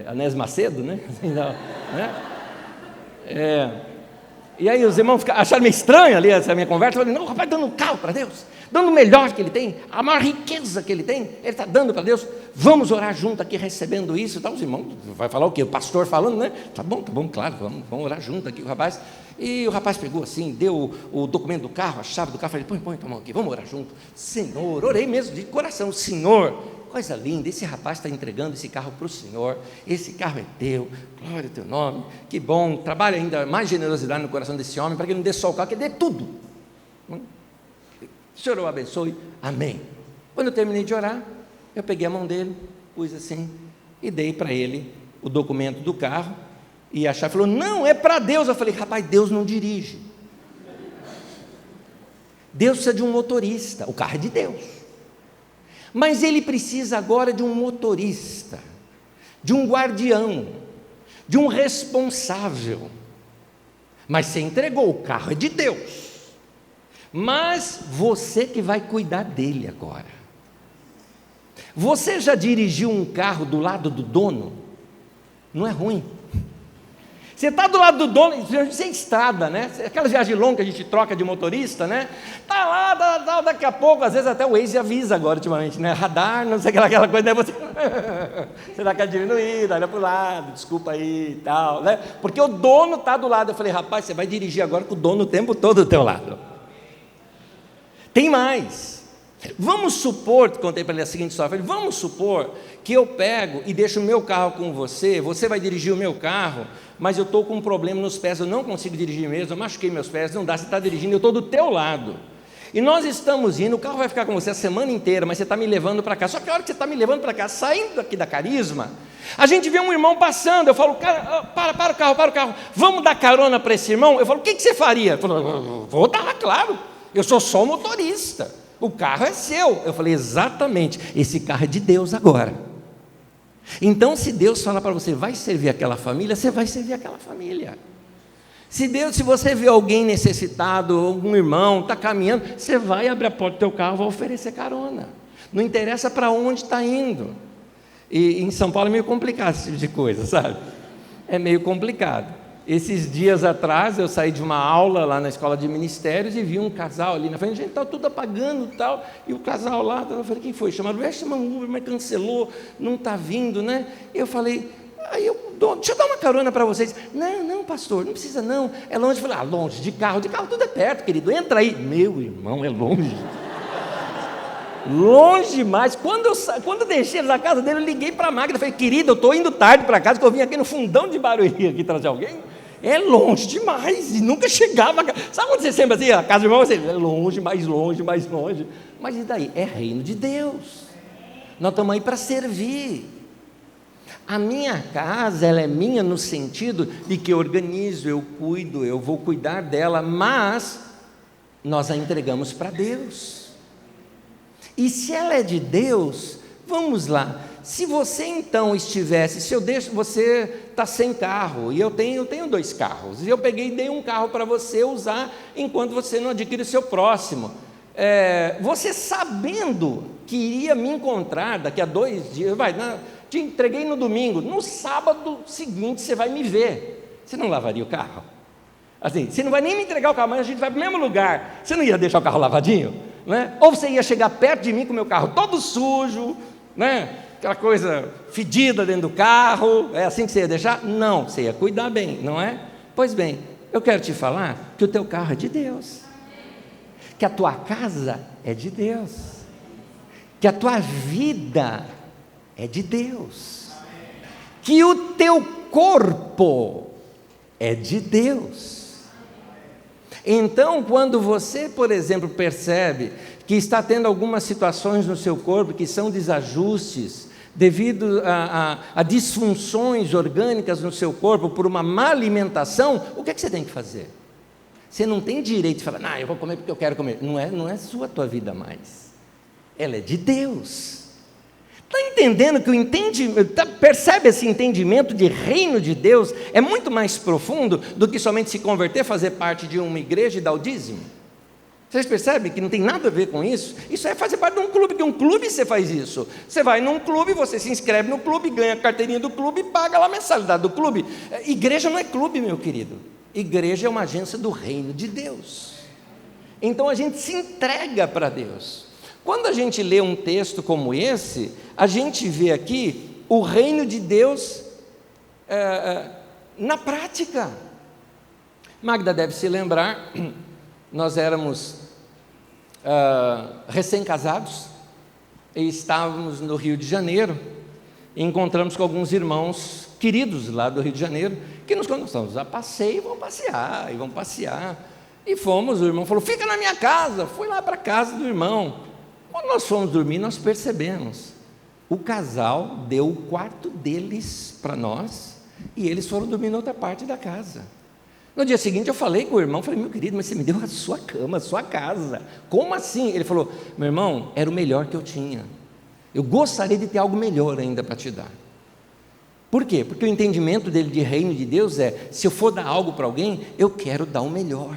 Anésio Macedo, né? Assim, não, né? E aí os irmãos acharam meio estranho ali essa minha conversa. Eu falei, não, o rapaz dando um carro para Deus, dando o melhor que ele tem, a maior riqueza que ele tem, ele está dando para Deus. Vamos orar junto aqui, recebendo isso. Então os irmãos, vai falar o quê? O pastor falando, né? Tá bom, claro, vamos orar junto aqui com o rapaz. E o rapaz pegou assim, deu o documento do carro, a chave do carro, falei, põe tua mão aqui, vamos orar junto. Senhor, orei mesmo de coração, Senhor, coisa linda, esse rapaz está entregando esse carro para o Senhor, esse carro é teu, glória ao teu nome, que bom, trabalha ainda mais generosidade no coração desse homem, para que ele não dê só o carro, que ele dê tudo. O Senhor o abençoe, amém. Quando eu terminei de orar, eu peguei a mão dele, pus assim, e dei para ele o documento do carro, e a chave falou, não, é para Deus. Eu falei, rapaz, Deus não dirige, Deus precisa de um motorista, o carro é de Deus, mas ele precisa agora de um motorista, de um guardião, de um responsável. Mas você entregou, o carro é de Deus, mas você que vai cuidar dele agora. Você já dirigiu um carro do lado do dono? Não é ruim. Você está do lado do dono, sem estrada, né? Aquela viagem longa que a gente troca de motorista, né? Está lá, daqui a pouco, às vezes até o Waze avisa agora ultimamente, né? Radar, não sei aquela coisa, né? Você dá aquela diminuída, olha para o lado, desculpa aí e tal, né? Porque o dono está do lado. Eu falei, rapaz, você vai dirigir agora com o dono o tempo todo do teu lado. Tem mais. Vamos supor, contei para ele a seguinte história, vamos supor que eu pego e deixo o meu carro com você, você vai dirigir o meu carro, mas eu estou com um problema nos pés, eu não consigo dirigir mesmo, eu machuquei meus pés, não dá, você está dirigindo, eu estou do teu lado, e nós estamos indo, o carro vai ficar com você a semana inteira, mas você está me levando para cá, só que a hora que você está me levando para cá, saindo aqui da Carisma, a gente vê um irmão passando, eu falo, cara, para o carro, vamos dar carona para esse irmão? Eu falo, o que você faria? Ele falou, vou dar, claro, eu sou só o motorista, o carro é seu. Eu falei, exatamente, esse carro é de Deus agora. Então, se Deus falar para você, vai servir aquela família, você vai servir aquela família. Se você vê alguém necessitado, algum irmão, está caminhando, você vai abrir a porta do teu carro, vai oferecer carona. Não interessa para onde está indo. E em São Paulo é meio complicado esse tipo de coisa, sabe? É meio complicado. Esses dias atrás, eu saí de uma aula lá na escola de ministérios e vi um casal ali na frente, a gente estava tudo apagando e tal, e o casal lá, eu falei, quem foi? Chamaram, chama um Uber, mas cancelou, não está vindo, né? Eu falei, deixa eu dar uma carona para vocês. Não, pastor, não precisa não, é longe. Eu falei, longe, de carro tudo é perto, querido, entra aí. Meu irmão, é longe. Longe demais. Quando eu deixei eles na casa dele, eu liguei para a máquina, falei, querida, eu estou indo tarde para casa, que eu vim aqui no fundão de Barueri, aqui trazer alguém. É longe demais, e nunca chegava. Sabe quando você sempre assim, a casa do irmão, você é longe, mais longe, mais longe. Mas e daí? É reino de Deus. Nós estamos aí para servir. A minha casa, ela é minha no sentido de que eu organizo, eu cuido, eu vou cuidar dela, mas nós a entregamos para Deus. E se ela é de Deus, vamos lá. Se você então estivesse, se eu deixo, você está sem carro, e eu tenho 2 carros, e eu peguei e dei um carro para você usar, enquanto você não adquire o seu próximo, você sabendo que iria me encontrar daqui a 2 dias, te entreguei no domingo, no sábado seguinte você vai me ver, você não lavaria o carro? Assim, você não vai nem me entregar o carro, mas a gente vai para o mesmo lugar, você não ia deixar o carro lavadinho? Né? Ou você ia chegar perto de mim com o meu carro todo sujo, né? Aquela coisa fedida dentro do carro, é assim que você ia deixar? Não, você ia cuidar bem, não é? Pois bem, eu quero te falar que o teu carro é de Deus, que a tua casa é de Deus, que a tua vida é de Deus, que o teu corpo é de Deus. Então, quando você, por exemplo, percebe que está tendo algumas situações no seu corpo que são desajustes, devido a disfunções orgânicas no seu corpo, por uma má alimentação, o que é que você tem que fazer? Você não tem direito de falar, eu vou comer porque eu quero comer. Não é sua a tua vida mais, ela é de Deus. Está entendendo que percebe esse entendimento de reino de Deus é muito mais profundo do que somente se converter, fazer parte de uma igreja e dar o dízimo? Vocês percebem que não tem nada a ver com isso? Isso é fazer parte de um clube, que um clube você faz isso. Você vai num clube, você se inscreve no clube, ganha a carteirinha do clube e paga lá a mensalidade do clube. Igreja não é clube, meu querido. Igreja é uma agência do reino de Deus. Então a gente se entrega para Deus. Quando a gente lê um texto como esse, a gente vê aqui o reino de Deus na prática. Magda deve se lembrar, nós éramos recém-casados e estávamos no Rio de Janeiro e encontramos com alguns irmãos queridos lá do Rio de Janeiro que nos convidamos a passeio, vamos passear. E fomos, o irmão falou, fica na minha casa. Fui lá para a casa do irmão. Quando nós fomos dormir, nós percebemos, o casal deu o quarto deles para nós e eles foram dormir na outra parte da casa. No dia seguinte eu falei com o irmão, falei, meu querido, mas você me deu a sua cama, a sua casa, como assim? Ele falou, meu irmão, era o melhor que eu tinha, eu gostaria de ter algo melhor ainda para te dar. Por quê? Porque o entendimento dele de reino de Deus é, se eu for dar algo para alguém, eu quero dar o melhor,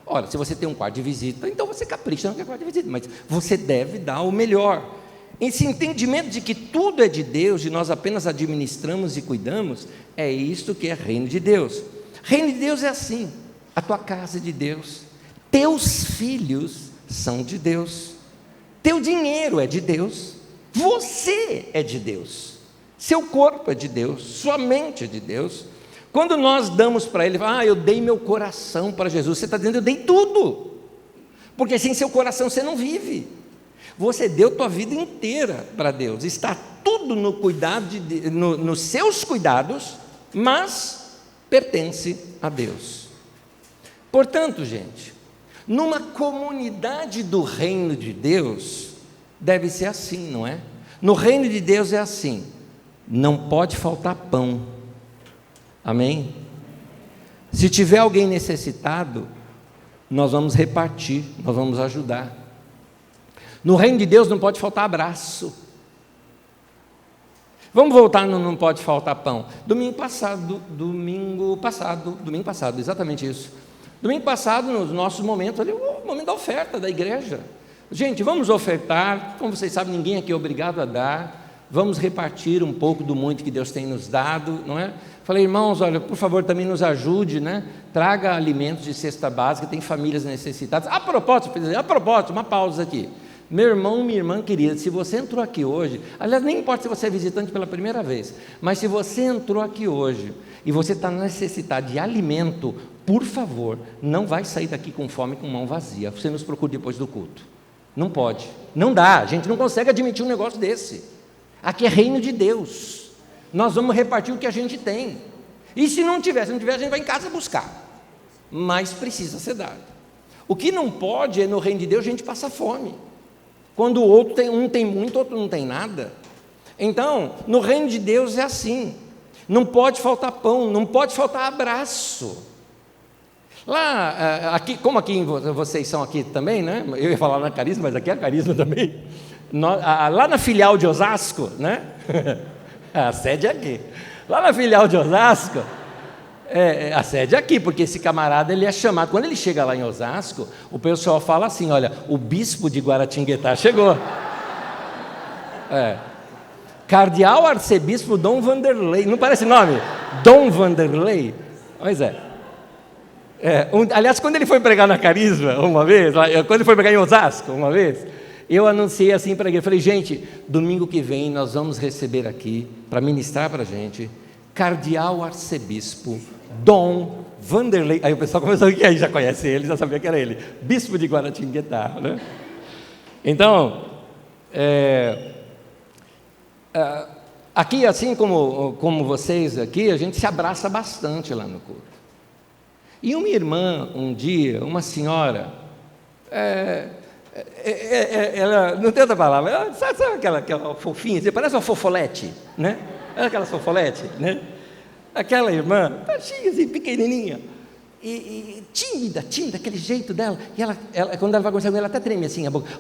Ora, se você tem um quarto de visita, então você capricha no quarto de visita, mas você deve dar o melhor. Esse entendimento de que tudo é de Deus, e nós apenas administramos e cuidamos, é isto que é reino de Deus. Reino de Deus é assim, a tua casa é de Deus, teus filhos são de Deus, teu dinheiro é de Deus, você é de Deus, seu corpo é de Deus, sua mente é de Deus. Quando nós damos para Ele, eu dei meu coração para Jesus, você está dizendo, eu dei tudo, porque sem seu coração você não vive. Você deu tua vida inteira para Deus, está tudo no cuidado nos seus cuidados, mas pertence a Deus. Portanto, gente, numa comunidade do reino de Deus, deve ser assim, não é? No reino de Deus é assim, não pode faltar pão, amém? Se tiver alguém necessitado, nós vamos repartir, nós vamos ajudar. No reino de Deus não pode faltar abraço. Vamos voltar no não pode faltar pão. Domingo passado, exatamente isso. Domingo passado, nos nossos momentos ali, o momento da oferta da igreja. Gente, vamos ofertar, como vocês sabem, ninguém aqui é obrigado a dar. Vamos repartir um pouco do muito que Deus tem nos dado, não é? Falei, irmãos, olha, por favor, também nos ajude, né? Traga alimentos de cesta básica, tem famílias necessitadas. A propósito, uma pausa aqui. Meu irmão, minha irmã querida, se você entrou aqui hoje, aliás, nem importa se você é visitante pela primeira vez, mas se você entrou aqui hoje e você está na necessidade de alimento, por favor, não vai sair daqui com fome, com mão vazia. Você nos procura depois do culto. Não pode, não dá, a gente não consegue admitir um negócio desse. Aqui é reino de Deus, nós vamos repartir o que a gente tem. E se não tiver, a gente vai em casa buscar, mas precisa ser dado. O que não pode é no reino de Deus a gente passar fome. Quando o outro um tem muito, o outro não tem nada. Então, no reino de Deus é assim, não pode faltar pão, não pode faltar abraço. Lá, aqui, como aqui vocês são aqui também, né? Eu ia falar na Carisma, mas aqui é a Carisma também. Lá na filial de Osasco, né? A sede é aqui. Lá na filial de Osasco, a sede é aqui, porque esse camarada ele é chamado, quando ele chega lá em Osasco, o pessoal fala assim, olha, o bispo de Guaratinguetá chegou. Cardeal Arcebispo Dom Vanderlei, não parece nome? Dom Vanderlei? Pois é. Aliás, quando ele foi pregar na Carisma, uma vez, quando ele foi pregar em Osasco, uma vez, eu anunciei assim para a igreja, falei, gente, domingo que vem nós vamos receber aqui, para ministrar para a gente, Cardeal Arcebispo Dom Vanderlei. Aí o pessoal começou, que aí já conhece ele, já sabia que era ele, bispo de Guaratinguetá, né? Então, aqui, assim como vocês aqui, a gente se abraça bastante lá no culto. E uma irmã, um dia, uma senhora, ela não tem outra palavra, ela, sabe aquela fofinha, você parece uma fofolete, né? Aquela fofolete, né? Aquela irmã, baixinha assim, pequenininha, e tímida, aquele jeito dela, e ela, quando ela vai conversar com ela, até treme assim a boca,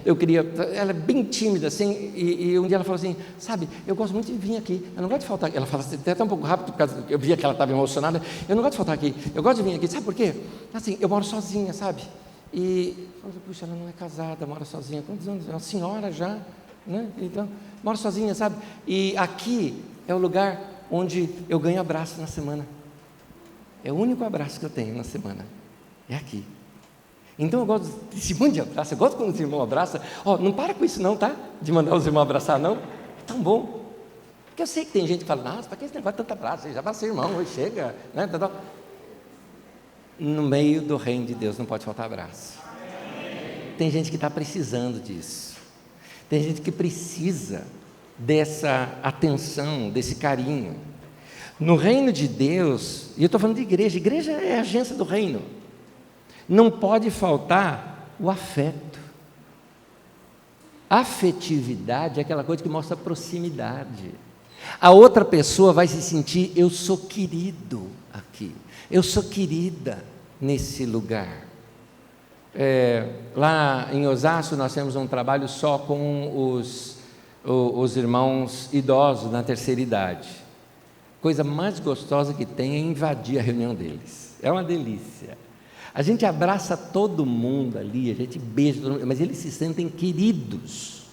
eu queria, ela é bem tímida assim, e um dia ela falou assim, sabe, eu gosto muito de vir aqui, eu não gosto de faltar aqui. Ela fala assim, até um pouco rápido, porque eu via que ela estava emocionada, eu não gosto de faltar aqui, eu gosto de vir aqui, sabe por quê? Assim, eu moro sozinha, sabe, e, puxa, ela não é casada, mora sozinha, quantos anos? É uma senhora já, né? Então, mora sozinha, sabe, e aqui é o lugar onde eu ganho abraço na semana. É o único abraço que eu tenho na semana. É aqui. Então eu gosto desse monte de abraço. Eu gosto quando os irmãos abraçam. Não para com isso não, tá? De mandar os irmãos abraçar, não. É tão bom. Porque eu sei que tem gente que fala, nossa, para que esse negócio de tanto abraço? Já abracei irmão, hoje chega. Né? No meio do reino de Deus não pode faltar abraço. Tem gente que está precisando disso. Tem gente que precisa dessa atenção, desse carinho. No reino de Deus, e eu estou falando de igreja, igreja é a agência do reino. Não pode faltar o afeto. Afetividade é aquela coisa que mostra proximidade. A outra pessoa vai se sentir, eu sou querido aqui, eu sou querida nesse lugar. Lá em Osasco nós temos um trabalho só com os irmãos idosos na terceira idade. Coisa mais gostosa que tem é invadir a reunião deles, é uma delícia. A gente abraça todo mundo ali, a gente beija todo mundo, mas eles se sentem queridos,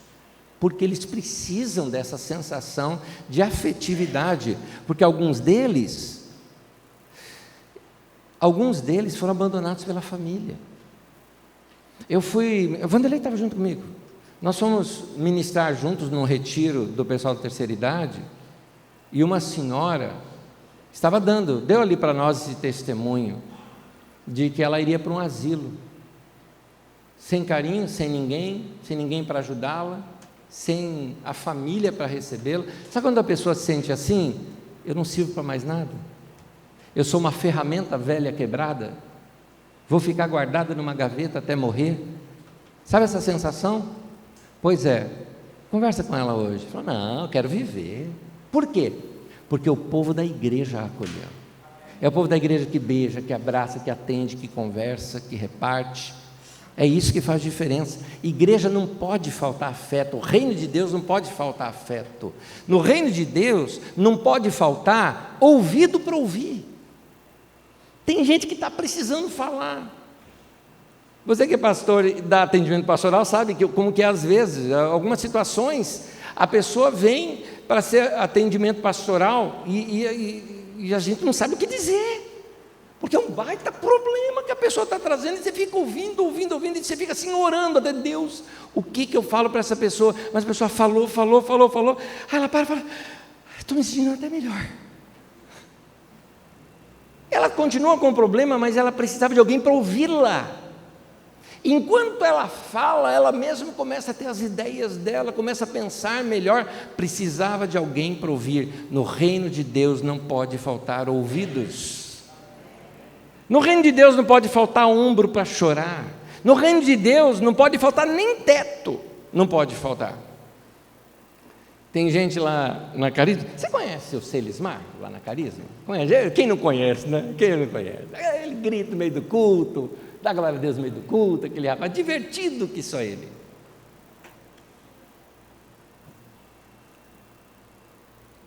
porque eles precisam dessa sensação de afetividade, porque alguns deles foram abandonados pela família. O Vanderlei estava junto comigo, nós fomos ministrar juntos num retiro do pessoal da terceira idade, e uma senhora deu ali para nós esse testemunho, de que ela iria para um asilo, sem carinho, sem ninguém para ajudá-la, sem a família para recebê-la. Sabe quando a pessoa se sente assim? Eu não sirvo para mais nada, eu sou uma ferramenta velha quebrada, vou ficar guardada numa gaveta até morrer. Sabe essa sensação? Pois é, conversa com ela hoje. Fala, não, eu quero viver. Por quê? Porque o povo da igreja a acolheu. É o povo da igreja que beija, que abraça, que atende, que conversa, que reparte. É isso que faz diferença. Igreja não pode faltar afeto. O reino de Deus não pode faltar afeto. No reino de Deus não pode faltar ouvido para ouvir. Tem gente que está precisando falar. Você que é pastor e dá atendimento pastoral sabe como que às vezes, algumas situações, a pessoa vem para ser atendimento pastoral e a gente não sabe o que dizer. Porque é um baita problema que a pessoa está trazendo, e você fica ouvindo, e você fica assim orando até Deus, o que eu falo para essa pessoa? Mas a pessoa falou, aí ela para e fala, estou me sentindo até melhor. Ela continua com o problema, mas ela precisava de alguém para ouvi-la. Enquanto ela fala, ela mesma começa a ter as ideias dela, começa a pensar melhor, precisava de alguém para ouvir. No reino de Deus não pode faltar ouvidos. No reino de Deus não pode faltar ombro para chorar. No reino de Deus não pode faltar nem teto, não pode faltar. Tem gente lá na Carisma, você conhece o Celismar, lá na Carisma? Conhece? Quem não conhece, né? Quem não conhece? Ele grita no meio do culto, dá glória a Deus no meio do culto, aquele rapaz divertido que só ele.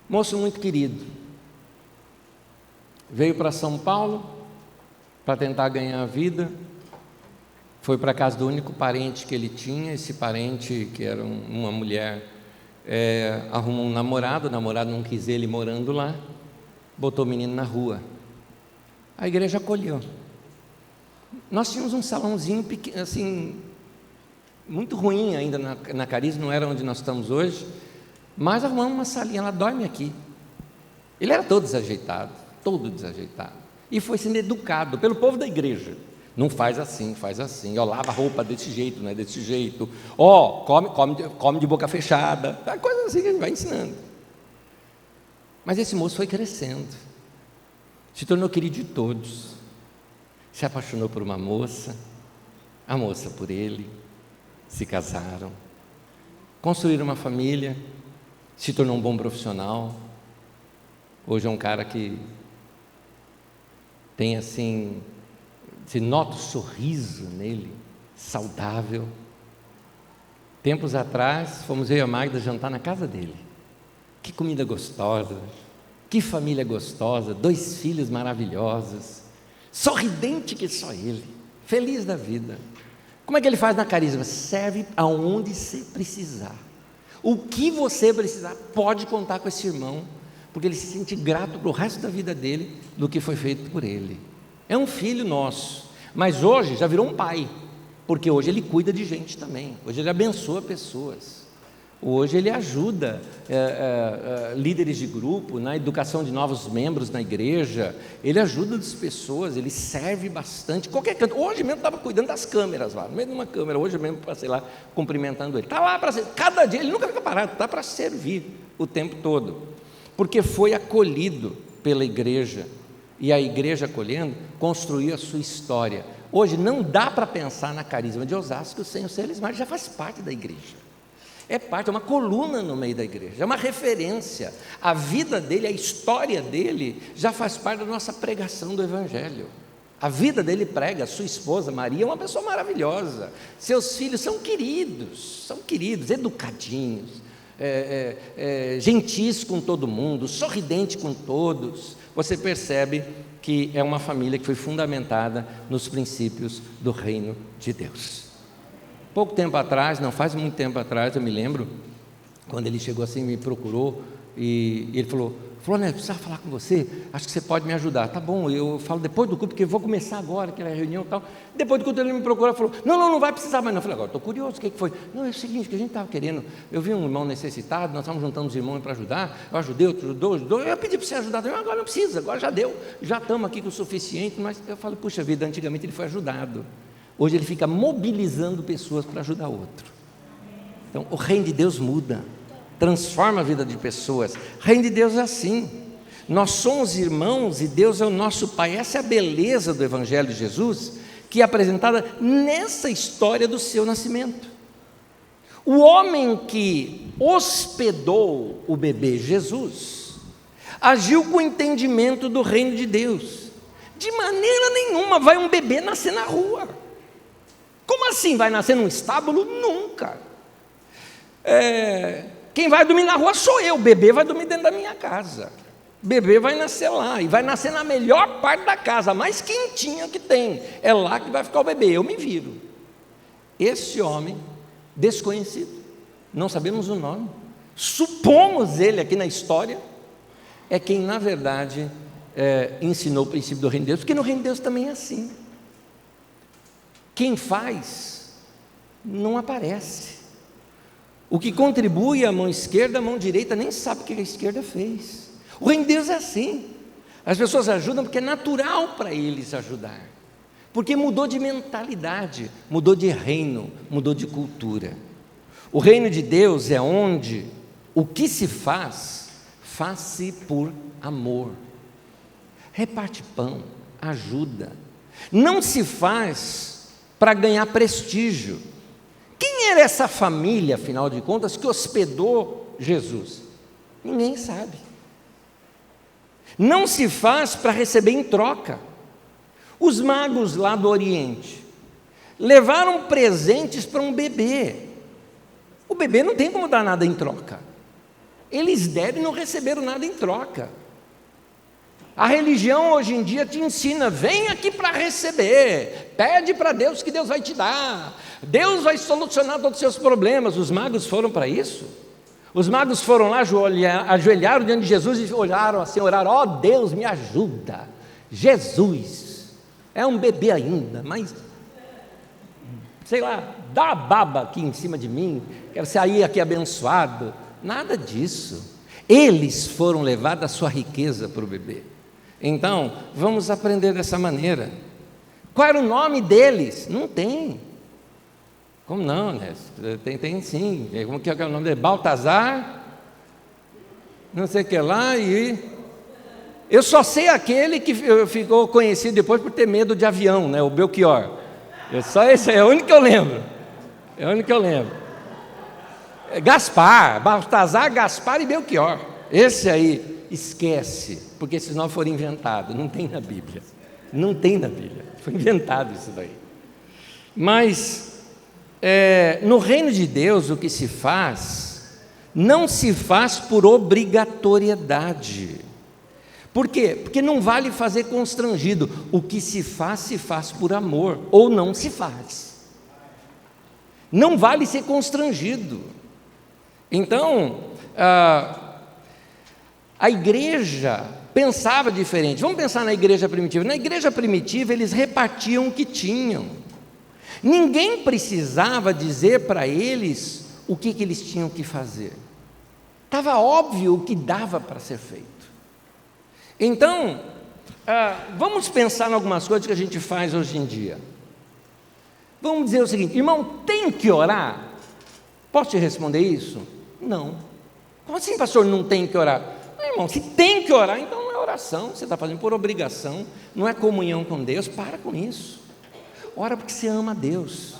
Moço muito querido, veio para São Paulo para tentar ganhar a vida, foi para a casa do único parente que ele tinha, esse parente que era uma mulher, arrumou um namorado, o namorado não quis ele morando lá, botou o menino na rua, a igreja acolheu. Nós tínhamos um salãozinho pequeno, assim, muito ruim ainda na Carisma, não era onde nós estamos hoje, mas arrumamos uma salinha, ela dorme aqui. Ele era todo desajeitado, e foi sendo educado pelo povo da igreja. Não faz assim, lava a roupa desse jeito, não é desse jeito, come de boca fechada, coisa assim que a gente vai ensinando. Mas esse moço foi crescendo, se tornou querido de todos, se apaixonou por uma moça, a moça por ele, se casaram, construíram uma família, se tornou um bom profissional. Hoje é um cara que tem assim, se nota o sorriso nele, saudável. Tempos atrás, fomos eu e a Magda jantar na casa dele. Que comida gostosa, que família gostosa, 2 filhos maravilhosos, sorridente que só ele, feliz da vida. Como é que ele faz na Carisma? Serve aonde você precisar. O que você precisar, pode contar com esse irmão, porque ele se sente grato para o resto da vida dele do que foi feito por ele. É um filho nosso, mas hoje já virou um pai, porque hoje ele cuida de gente também, hoje ele abençoa pessoas. Hoje ele ajuda líderes de grupo, na educação de novos membros na igreja, ele ajuda as pessoas, ele serve bastante, qualquer canto. Hoje mesmo estava cuidando das câmeras lá, no meio de uma câmera, hoje mesmo passei lá cumprimentando ele. Está lá para servir, cada dia, ele nunca fica parado, está para servir o tempo todo, porque foi acolhido pela igreja, e a igreja acolhendo, construiu a sua história. Hoje não dá para pensar na Carisma de Osasco sem o Celismar, já faz parte da igreja. É parte, é uma coluna no meio da igreja, é uma referência. A vida dele, a história dele, já faz parte da nossa pregação do Evangelho. A vida dele prega, sua esposa Maria é uma pessoa maravilhosa, seus filhos são queridos, educadinhos, gentis com todo mundo, sorridente com todos. Você percebe que é uma família que foi fundamentada nos princípios do reino de Deus. Pouco tempo atrás, não faz muito tempo atrás, eu me lembro, quando ele chegou assim, me procurou, e ele falou, né, precisava falar com você, acho que você pode me ajudar. Tá bom, eu falo depois do culto, porque eu vou começar agora, aquela reunião e tal. Depois do culto ele me procurou e falou, não vai precisar mais não. Eu falei, agora estou curioso, o que foi? Não, é o seguinte, que a gente estava querendo, eu vi um irmão necessitado, nós estávamos juntando os irmãos para ajudar, eu ajudei, outro ajudou, eu pedi para você ajudar também, agora não precisa, agora já deu, já estamos aqui com o suficiente. Mas eu falei, puxa vida, antigamente ele foi ajudado. Hoje ele fica mobilizando pessoas para ajudar outro. Então o reino de Deus muda, transforma a vida de pessoas. O reino de Deus é assim, nós somos irmãos e Deus é o nosso Pai. Essa é a beleza do Evangelho de Jesus, que é apresentada nessa história do seu nascimento. O homem que hospedou o bebê Jesus agiu com o entendimento do reino de Deus. De maneira nenhuma vai um bebê nascer na rua. Como assim vai nascer num estábulo? Nunca. Quem vai dormir na rua sou eu, o bebê vai dormir dentro da minha casa. O bebê vai nascer lá, e vai nascer na melhor parte da casa, a mais quentinha que tem. É lá que vai ficar o bebê, eu me viro. Esse homem, desconhecido, não sabemos o nome, supomos ele aqui na história, é quem na verdade ensinou o princípio do reino de Deus, porque no reino de Deus também é assim. Quem faz, não aparece. O que contribui a mão esquerda, a mão direita nem sabe o que a esquerda fez. O reino de Deus é assim. As pessoas ajudam porque é natural para eles ajudar. Porque mudou de mentalidade, mudou de reino, mudou de cultura. O reino de Deus é onde o que se faz, faz-se por amor. Reparte pão, ajuda. Não se faz para ganhar prestígio. Quem era essa família, afinal de contas, que hospedou Jesus? Ninguém sabe. Não se faz para receber em troca. Os magos lá do Oriente levaram presentes para um bebê. O bebê não tem como dar nada em troca. Eles deram e não receberam nada em troca. A religião hoje em dia te ensina, vem aqui para receber, pede para Deus que Deus vai te dar, Deus vai solucionar todos os seus problemas. Os magos foram para isso? Os magos foram lá, ajoelharam diante de Jesus e oraram assim, ó Deus me ajuda, Jesus, é um bebê ainda, mas, sei lá, dá a baba aqui em cima de mim, quero sair aqui abençoado. Nada disso. Eles foram levar da sua riqueza para o bebê. Então, vamos aprender dessa maneira. Qual era o nome deles? Não tem. Como não, né? Tem sim. Como que é o nome dele? Baltazar, não sei o que lá, e eu só sei aquele que ficou conhecido depois por ter medo de avião, né? O Belchior. Só esse é o único que eu lembro. É o único que eu lembro. Gaspar, Baltazar, Gaspar e Belchior. Esse aí, esquece, porque esses nomes foram inventados, não tem na Bíblia. Não tem na Bíblia, foi inventado isso daí. Mas, no reino de Deus, o que se faz, não se faz por obrigatoriedade. Por quê? Porque não vale fazer constrangido. O que se faz por amor, ou não se faz. Não vale ser constrangido. Então, A igreja pensava diferente. Vamos pensar na igreja primitiva. Na igreja primitiva, eles repartiam o que tinham. Ninguém precisava dizer para eles o que eles tinham que fazer. Estava óbvio o que dava para ser feito. Então, vamos pensar em algumas coisas que a gente faz hoje em dia. Vamos dizer o seguinte: irmão, tem que orar? Posso te responder isso? Não. Como assim, pastor, não tem que orar? Não, irmão, se tem que orar, então não é oração, você está fazendo por obrigação, não é comunhão com Deus. Para com isso. Ora porque você ama a Deus.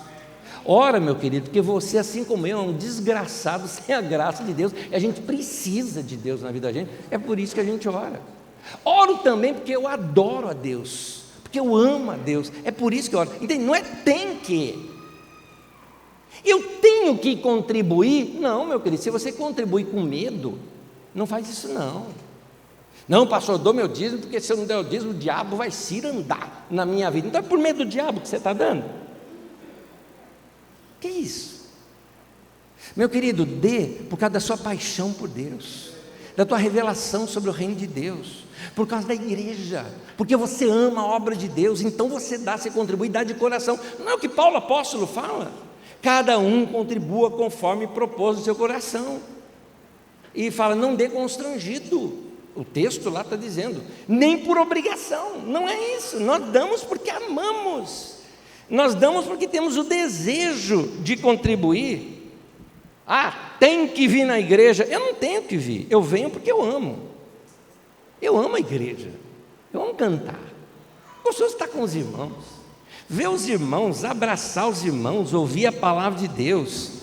Ora, meu querido, porque você, assim como eu, é um desgraçado sem a graça de Deus, e a gente precisa de Deus na vida da gente, é por isso que a gente ora. Oro também porque eu adoro a Deus, porque eu amo a Deus, é por isso que eu oro. Entende? Não é tem que. Eu tenho que contribuir? Não, meu querido, se você contribui com medo, não faz isso não. Não, pastor, eu dou meu dízimo, porque se eu não der o dízimo, o diabo vai se andar na minha vida. Então é por medo do diabo que você está dando? Que isso? Meu querido, dê por causa da sua paixão por Deus, da tua revelação sobre o reino de Deus, por causa da igreja, porque você ama a obra de Deus, então você dá, você contribui, dá de coração. Não é o que Paulo apóstolo fala? Cada um contribua conforme propôs no seu coração. E fala, não dê constrangido. O texto lá está dizendo, nem por obrigação. Não é isso, nós damos porque amamos. Nós damos porque temos o desejo de contribuir. Tem que vir na igreja. Eu não tenho que vir, eu venho porque eu amo. Eu amo a igreja, eu amo cantar. Gostoso estar com os irmãos, ver os irmãos, abraçar os irmãos, ouvir a palavra de Deus.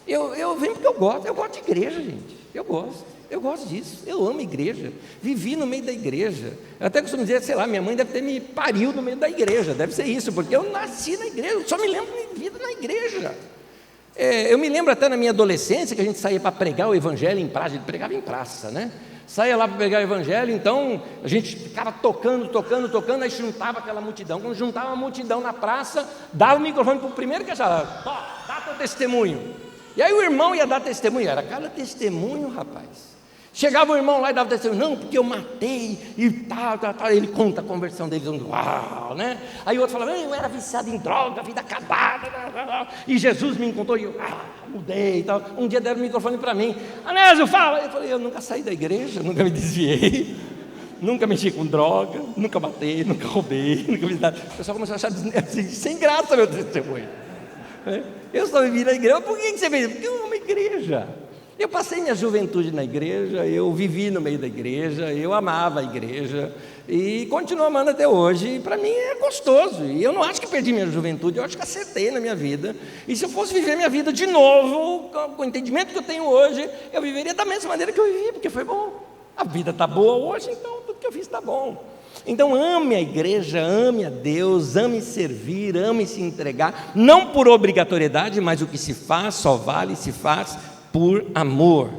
Eu venho porque eu gosto de igreja, gente. Eu gosto disso, eu amo a igreja, vivi no meio da igreja. Eu até costumo dizer, sei lá, minha mãe deve ter me parido no meio da igreja, deve ser isso, porque eu nasci na igreja, eu só me lembro da minha vida na igreja. Eu me lembro até na minha adolescência que a gente saía para pregar o evangelho em praça, a gente pregava em praça, né? Saía lá para pregar o evangelho, então a gente ficava tocando, aí juntava aquela multidão. Quando juntava a multidão na praça, dava o microfone para o primeiro que achava, dá teu testemunho. E aí o irmão ia dar testemunho, era cada testemunho, rapaz. Chegava o irmão lá e dava testemunho, não, porque eu matei e tal. Ele conta a conversão dele, uau, né? Aí o outro falava, eu era viciado em droga, vida acabada, e Jesus me encontrou e eu mudei e tal. Um dia deram o microfone para mim, Anésio, fala. Eu falei, eu nunca saí da igreja, nunca me desviei, nunca mexi com droga, nunca matei, nunca roubei, nunca fiz nada. O pessoal começou a achar sem graça meu testemunho. Eu só vivi na igreja. Por que você fez? Porque eu amo a igreja. Eu passei minha juventude na igreja, eu vivi no meio da igreja, eu amava a igreja e continuo amando até hoje. E para mim é gostoso, e eu não acho que perdi minha juventude, eu acho que acertei na minha vida. E se eu fosse viver minha vida de novo, com o entendimento que eu tenho hoje, eu viveria da mesma maneira que eu vivi, porque foi bom. A vida está boa hoje, então tudo que eu fiz está bom. Então ame a igreja, ame a Deus, ame servir, ame se entregar, não por obrigatoriedade, mas o que se faz só vale se faz por amor.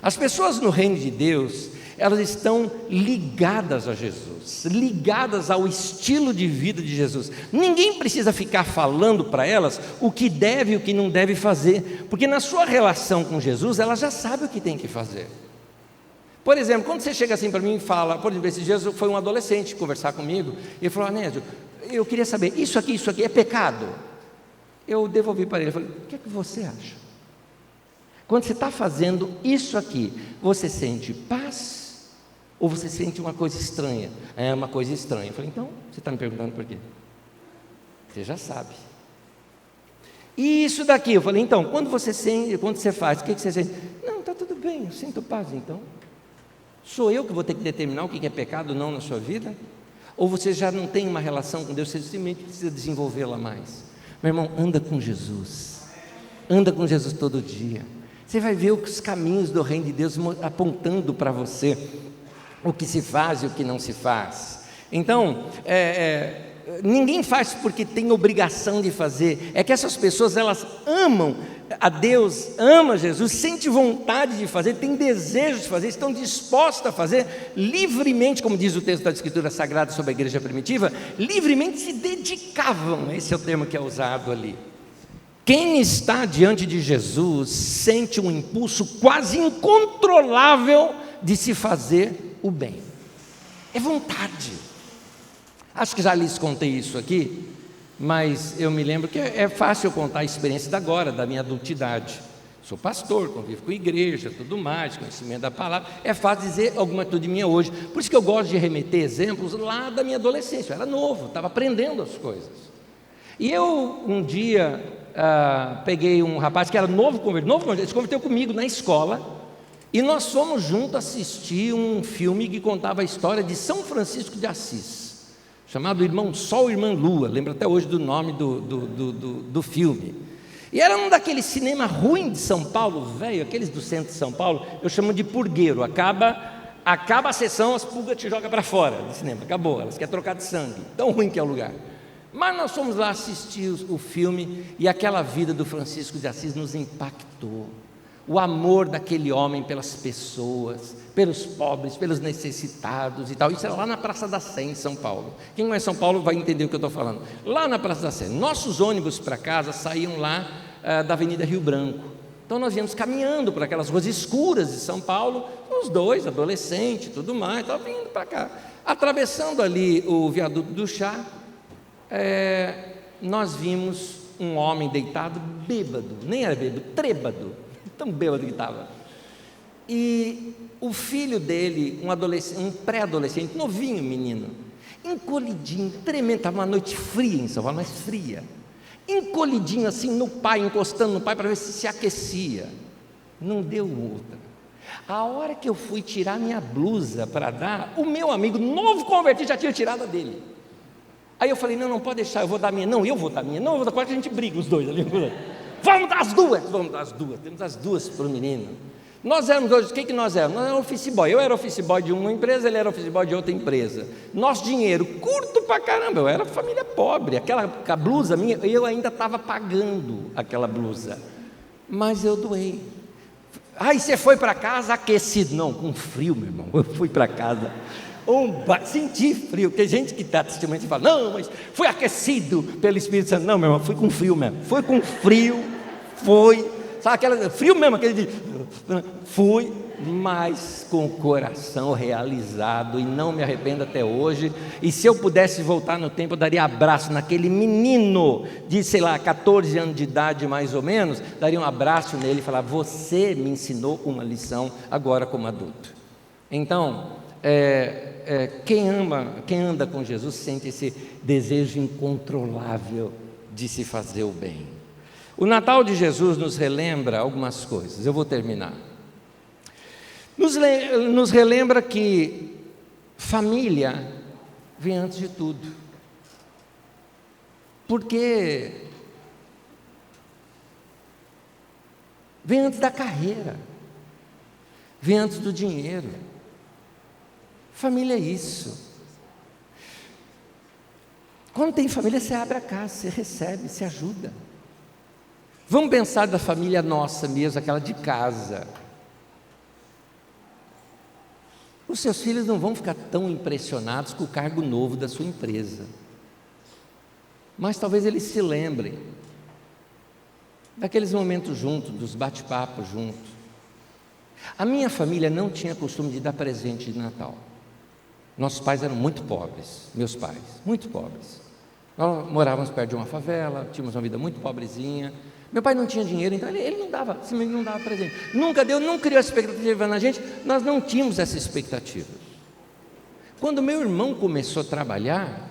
As pessoas no reino de Deus, elas estão ligadas a Jesus, ligadas ao estilo de vida de Jesus. Ninguém precisa ficar falando para elas o que deve e o que não deve fazer, porque na sua relação com Jesus, ela já sabe o que tem que fazer. Por exemplo, quando você chega assim para mim e fala, por exemplo, esse dia foi um adolescente conversar comigo, e ele falou, Anésio, eu queria saber, isso aqui é pecado? Eu devolvi para ele, falei, o que é que você acha? Quando você está fazendo isso aqui, você sente paz? Ou você sente uma coisa estranha? É uma coisa estranha. Eu falei, então, você está me perguntando por quê? Você já sabe. E isso daqui, eu falei, então, quando você sente, quando você faz, o que você sente? Não, está tudo bem, eu sinto paz então. Sou eu que vou ter que determinar o que é pecado ou não na sua vida? Ou você já não tem uma relação com Deus, você simplesmente precisa desenvolvê-la mais? Meu irmão, anda com Jesus. Anda com Jesus todo dia. Você vai ver os caminhos do reino de Deus apontando para você o que se faz e o que não se faz. Então, ninguém faz porque tem obrigação de fazer. É que essas pessoas, elas amam a Deus, amam Jesus, sentem vontade de fazer, têm desejo de fazer, estão dispostas a fazer livremente, como diz o texto da Escritura Sagrada sobre a igreja primitiva, livremente se dedicavam. Esse é o termo que é usado ali. Quem está diante de Jesus sente um impulso quase incontrolável de se fazer o bem. É vontade. Acho que já lhes contei isso aqui, mas eu me lembro que é fácil eu contar a experiência da minha adultidade. Sou pastor, convivo com igreja, tudo mais, conhecimento da palavra. É fácil dizer alguma atitude minha hoje. Por isso que eu gosto de remeter exemplos lá da minha adolescência. Eu era novo, estava aprendendo as coisas. E eu, um dia, peguei um rapaz que era novo convertido, ele se converteu comigo na escola, e nós fomos juntos assistir um filme que contava a história de São Francisco de Assis, chamado Irmão Sol e Irmã Lua. Lembro até hoje do nome do filme. E era um daqueles cinema ruim de São Paulo, velho, aqueles do centro de São Paulo, eu chamo de purgueiro. Acaba a sessão, as pulgas te jogam para fora do cinema, acabou, elas querem trocar de sangue, tão ruim que é o lugar. Mas nós fomos lá assistir o filme, e aquela vida do Francisco de Assis nos impactou. O amor daquele homem pelas pessoas, pelos pobres, pelos necessitados e tal. Isso era lá na Praça da Sé, em São Paulo. Quem conhece São Paulo vai entender o que eu estou falando. Lá na Praça da Sé, nossos ônibus para casa saíam lá da Avenida Rio Branco. Então nós íamos caminhando por aquelas ruas escuras de São Paulo, os dois, adolescentes e tudo mais, estava vindo para cá. Atravessando ali o viaduto do Chá, nós vimos um homem deitado, bêbado, nem era bêbado, trêbado, tão bêbado que estava. E o filho dele, um pré-adolescente, novinho menino, encolhidinho, tremendo, estava uma noite fria em São Paulo, mas fria, encolhidinho assim no pai, encostando no pai para ver se aquecia. Não deu outra. A hora que eu fui tirar minha blusa para dar, o meu amigo novo convertido já tinha tirado a dele. Aí eu falei, não pode deixar, eu vou dar a minha. Não, eu vou dar a minha. Não, eu vou dar, quase a gente briga os dois ali. Vamos dar as duas, temos as duas para o menino. Nós éramos dois, o que nós éramos? Nós éramos office boy, eu era office boy de uma empresa, ele era office boy de outra empresa. Nosso dinheiro curto pra caramba, eu era família pobre, a blusa minha, eu ainda estava pagando aquela blusa, mas eu doei. Aí você foi para casa aquecido? Não, com frio, meu irmão, eu fui para casa, senti frio, tem gente que está testemunhando e fala, não, mas fui aquecido pelo Espírito Santo. Não, meu irmão, fui com frio mesmo, sabe aquele frio mesmo, fui, mas com o coração realizado, e não me arrependo até hoje. E se eu pudesse voltar no tempo, eu daria abraço naquele menino de, 14 anos de idade mais ou menos, daria um abraço nele e falar, você me ensinou uma lição agora como adulto. Então, quem anda com Jesus sente esse desejo incontrolável de se fazer o bem. O Natal de Jesus nos relembra algumas coisas, eu vou terminar. Nos relembra que família vem antes de tudo, porque vem antes da carreira, vem antes do dinheiro. Família é isso. Quando tem família, você abre a casa, você recebe, você ajuda. Vamos pensar da família nossa mesmo, aquela de casa. Os seus filhos não vão ficar tão impressionados com o cargo novo da sua empresa, mas talvez eles se lembrem daqueles momentos juntos, dos bate-papos juntos. A minha família não tinha costume de dar presente de Natal. Nossos pais eram muito pobres, meus pais, muito pobres. Nós morávamos perto de uma favela, tínhamos uma vida muito pobrezinha. Meu pai não tinha dinheiro, então ele não dava, simplesmente não dava presente. Nunca deu, não criou expectativa na gente, nós não tínhamos essa expectativa. Quando meu irmão começou a trabalhar,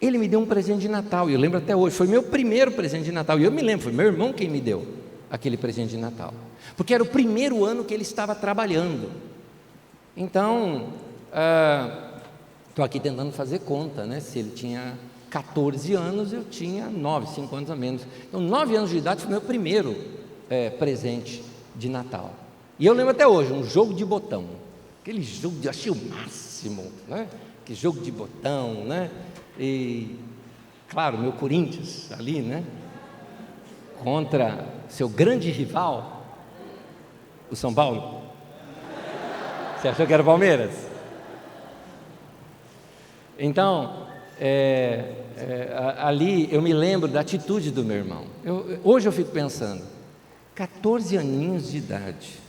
ele me deu um presente de Natal, e eu lembro até hoje, foi meu primeiro presente de Natal, e eu me lembro, foi meu irmão quem me deu aquele presente de Natal, porque era o primeiro ano que ele estava trabalhando. Então, estou aqui tentando fazer conta, né? Se ele tinha 14 anos, eu tinha 5 anos a menos. Então, 9 anos de idade foi meu primeiro presente de Natal. E eu lembro até hoje, um jogo de botão. Aquele jogo, eu achei o máximo, né? Que jogo de botão, né? E, claro, meu Corinthians ali, né? Contra seu grande rival, o São Paulo. Você achou que era o Palmeiras? Então, ali eu me lembro da atitude do meu irmão. Hoje eu fico pensando, 14 aninhos de idade,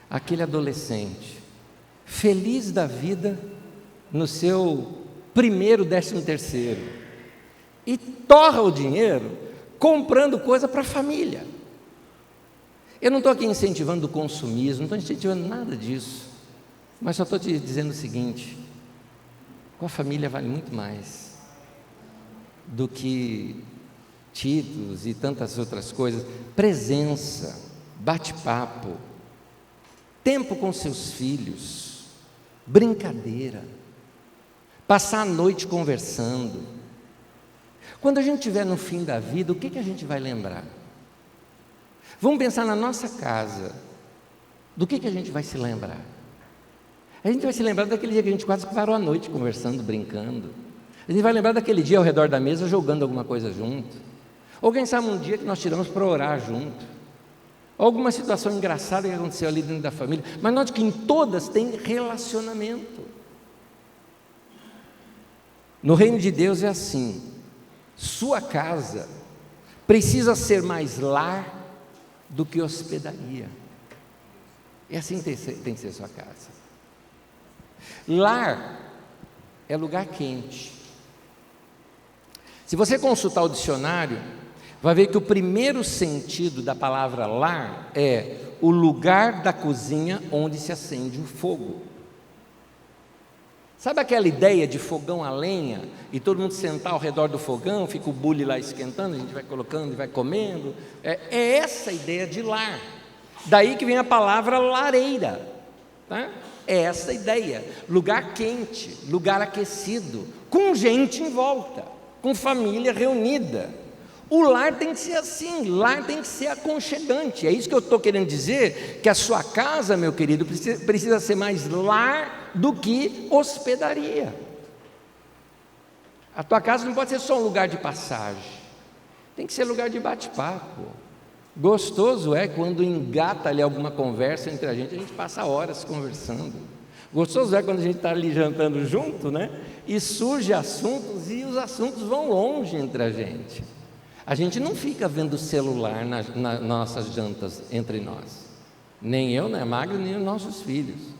aquele adolescente, feliz da vida no seu primeiro 13º e torra o dinheiro comprando coisa para a família. Eu não estou aqui incentivando o consumismo, não estou incentivando nada disso, mas só estou te dizendo o seguinte: com a família vale muito mais do que títulos e tantas outras coisas. Presença, bate-papo, tempo com seus filhos, brincadeira, passar a noite conversando. Quando a gente estiver no fim da vida, o que a gente vai lembrar? Vamos pensar na nossa casa. Do que a gente vai se lembrar? A gente vai se lembrar daquele dia que a gente quase parou a noite conversando, brincando. A gente vai lembrar daquele dia ao redor da mesa jogando alguma coisa junto. Ou quem sabe um dia que nós tiramos para orar junto. Ou alguma situação engraçada que aconteceu ali dentro da família. Mas note que em todas tem relacionamento. No reino de Deus é assim: sua casa precisa ser mais lar do que hospedaria. É assim que tem que ser sua casa. Lar é lugar quente. Se você consultar o dicionário, vai ver que o primeiro sentido da palavra lar é o lugar da cozinha onde se acende o fogo. Sabe aquela ideia de fogão a lenha e todo mundo sentar ao redor do fogão, fica o bule lá esquentando, a gente vai colocando e vai comendo? É essa a ideia de lar. Daí que vem a palavra lareira, tá? É essa a ideia: lugar quente, lugar aquecido, com gente em volta, com família reunida. O lar tem que ser assim, lar tem que ser aconchegante. É isso que eu estou querendo dizer, que a sua casa, meu querido, precisa ser mais lar do que hospedaria. A tua casa não pode ser só um lugar de passagem, tem que ser lugar de bate-papo. Gostoso é quando engata ali alguma conversa entre a gente passa horas conversando. Gostoso é quando a gente está ali jantando junto, né? E surge assuntos e os assuntos vão longe entre a gente. A gente não fica vendo celular nas nossas jantas entre nós. Nem eu, nem a Magda, nem os nossos filhos.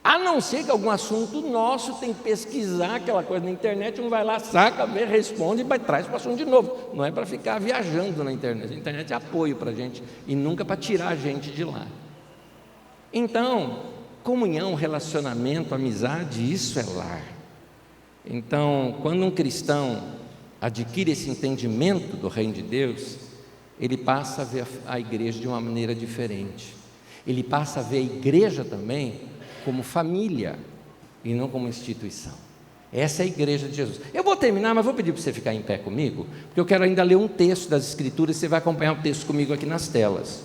A não ser que algum assunto nosso tem que pesquisar aquela coisa na internet, um vai lá, saca, vê, responde e traz para o assunto de novo. Não é para ficar viajando na internet. A internet é apoio para a gente e nunca para tirar a gente de lá. Então, comunhão, relacionamento, amizade, isso é lar. Então, quando um cristão adquire esse entendimento do reino de Deus, ele passa a ver a igreja de uma maneira diferente. Ele passa a ver a igreja também como família e não como instituição. Essa é a igreja de Jesus. Eu vou terminar, mas vou pedir para você ficar em pé comigo, porque eu quero ainda ler um texto das Escrituras. Você vai acompanhar o texto comigo aqui nas telas.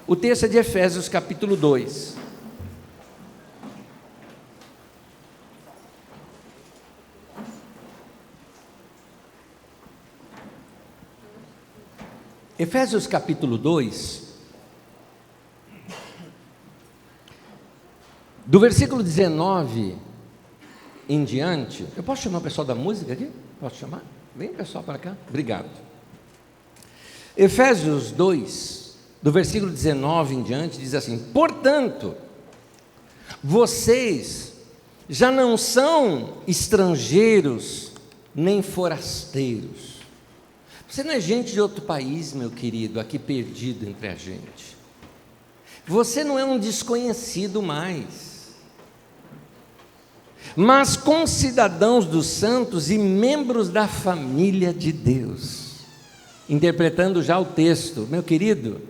O texto é de Efésios capítulo 2. Efésios capítulo 2, do versículo 19 em diante. Eu posso chamar o pessoal da música aqui? Posso chamar? Vem pessoal para cá, obrigado. Efésios 2, do versículo 19 em diante, diz assim: portanto, vocês já não são estrangeiros nem forasteiros. Você não é gente de outro país, meu querido, aqui perdido entre a gente. Você não é um desconhecido mais, mas concidadãos dos santos e membros da família de Deus. Interpretando já o texto, meu querido,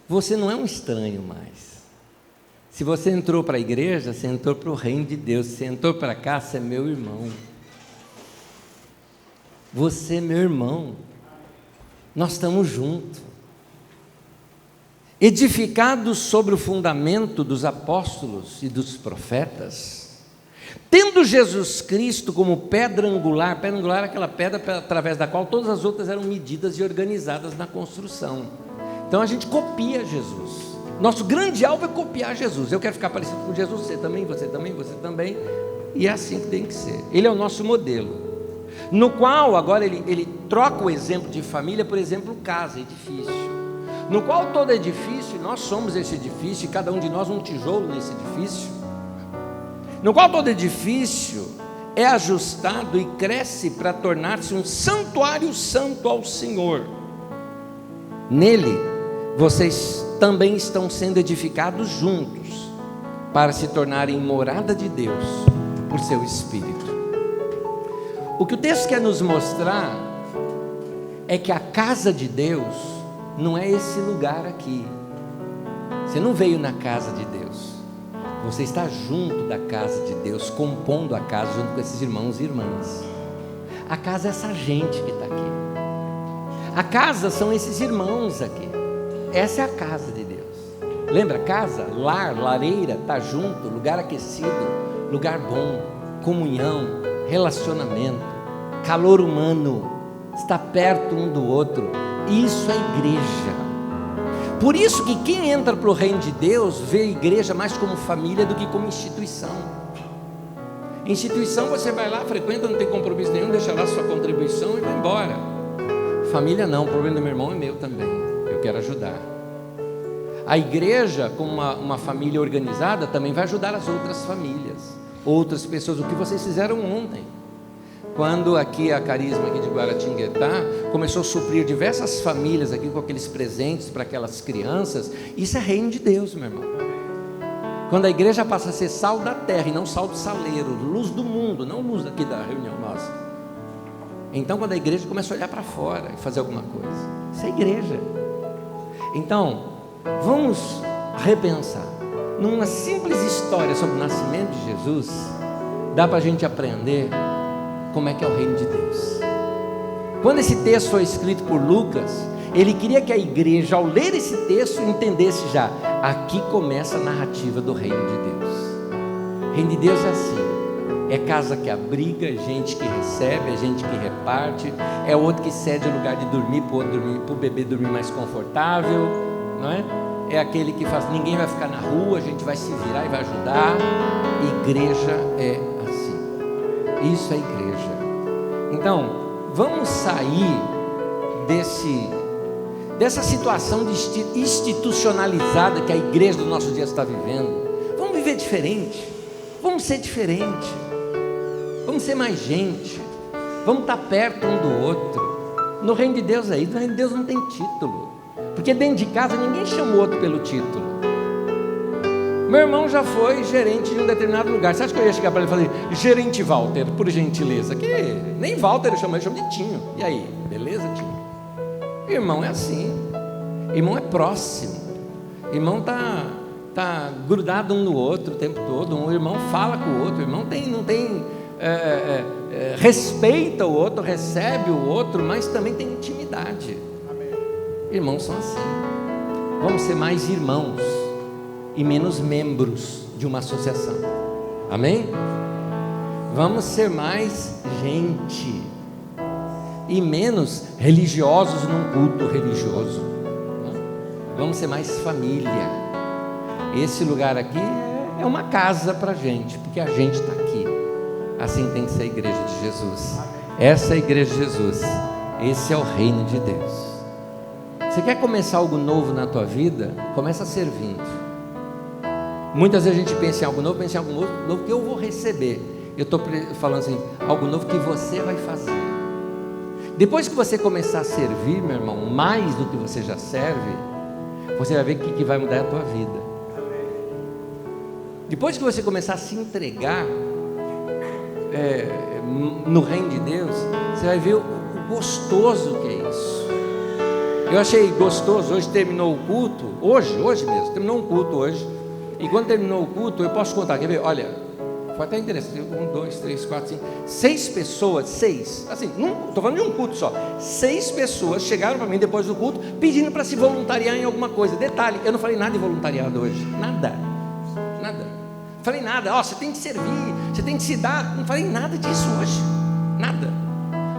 você não é um estranho mais. Se você entrou para a igreja, você entrou para o reino de Deus. Se você entrou para cá, você é meu irmão. Você é meu irmão. Nós estamos juntos, edificados sobre o fundamento dos apóstolos e dos profetas, tendo Jesus Cristo como pedra angular é aquela pedra através da qual todas as outras eram medidas e organizadas na construção. Então a gente copia Jesus, nosso grande alvo é copiar Jesus. Eu quero ficar parecido com Jesus, você também, você também, você também, e é assim que tem que ser. Ele é o nosso modelo, no qual agora ele troca o exemplo de família por exemplo casa, edifício, no qual todo edifício, nós somos esse edifício, e cada um de nós um tijolo nesse edifício, no qual todo edifício é ajustado e cresce para tornar-se um santuário santo ao Senhor. Nele, vocês também estão sendo edificados juntos, para se tornarem morada de Deus, por seu Espírito. O que o texto quer nos mostrar é que a casa de Deus não é esse lugar aqui. Você não veio na casa de Deus, você está junto da casa de Deus, compondo a casa junto com esses irmãos e irmãs. A casa é essa gente que está aqui. A casa são esses irmãos aqui. Essa é a casa de Deus. Lembra? Casa, lar, lareira, está junto, lugar aquecido, lugar bom, comunhão, relacionamento, calor humano, está perto um do outro. Isso é igreja. Por isso que quem entra para o reino de Deus vê a igreja mais como família do que como instituição. Instituição você vai lá, frequenta, não tem compromisso nenhum, deixa lá sua contribuição e vai embora. Família não, o problema do meu irmão é meu também, eu quero ajudar. A igreja, como uma família organizada, também vai ajudar as outras famílias, outras pessoas. O que vocês fizeram ontem, quando aqui a Carisma aqui de Guaratinguetá começou a suprir diversas famílias aqui com aqueles presentes para aquelas crianças, isso é reino de Deus, meu irmão. Quando a igreja passa a ser sal da terra e não sal do saleiro, luz do mundo, não luz aqui da reunião nossa. Então quando a igreja começa a olhar para fora e fazer alguma coisa, isso é igreja. Então, vamos repensar. Numa simples história sobre o nascimento de Jesus, dá para a gente aprender como é que é o reino de Deus. Quando esse texto foi escrito por Lucas, ele queria que a igreja, ao ler esse texto, entendesse já, aqui começa a narrativa do reino de Deus. O reino de Deus é assim, é casa que abriga, é gente que recebe, é gente que reparte, é outro que cede o lugar de dormir para o outro dormir, para o bebê dormir mais confortável, não é? É aquele que faz, ninguém vai ficar na rua, a gente vai se virar e vai ajudar. Igreja é assim, isso é igreja. Então, vamos sair dessa situação de institucionalizada que a igreja do nosso dia está vivendo. Vamos viver diferente, vamos ser diferente, vamos ser mais gente, vamos estar perto um do outro. No reino de Deus aí, no reino de Deus não tem título, porque dentro de casa ninguém chama o outro pelo título. Meu irmão já foi gerente de um determinado lugar. Você acha que eu ia chegar para ele e falar, gerente Walter, por gentileza? Que nem Walter eu chamo de Tinho. E aí, beleza, Tinho? Irmão é assim. Irmão é próximo. Irmão tá grudado um no outro o tempo todo. Um irmão fala com o outro. O irmão respeita o outro, recebe o outro, mas também tem intimidade. Amém. Irmãos são assim. Vamos ser mais irmãos e menos membros de uma associação. Amém? Vamos ser mais gente e menos religiosos num culto religioso. Vamos ser mais família. Esse lugar aqui é uma casa para a gente, porque a gente está aqui. Assim tem que ser a igreja de Jesus. Essa é a igreja de Jesus. Esse é o reino de Deus. Você quer começar algo novo na tua vida? Começa servindo. Muitas vezes a gente pensa em algo novo, que eu vou receber. Eu estou falando assim, algo novo que você vai fazer. Depois que você começar a servir, meu irmão, mais do que você já serve, você vai ver que vai mudar a tua vida. Depois que você começar a se entregar no reino de Deus, você vai ver o gostoso que é isso. Eu achei gostoso, hoje terminou o culto, hoje mesmo, terminou um culto hoje. E quando terminou o culto, eu posso contar, quer ver? Olha, foi até interessante, 1, 2, 3, 4, 5, 6 pessoas, 6, assim, não estou falando de um culto só, 6 pessoas chegaram para mim depois do culto, pedindo para se voluntariar em alguma coisa. Detalhe, eu não falei nada de voluntariado hoje, nada, não falei nada, você tem que servir, você tem que se dar, não falei nada disso hoje, nada.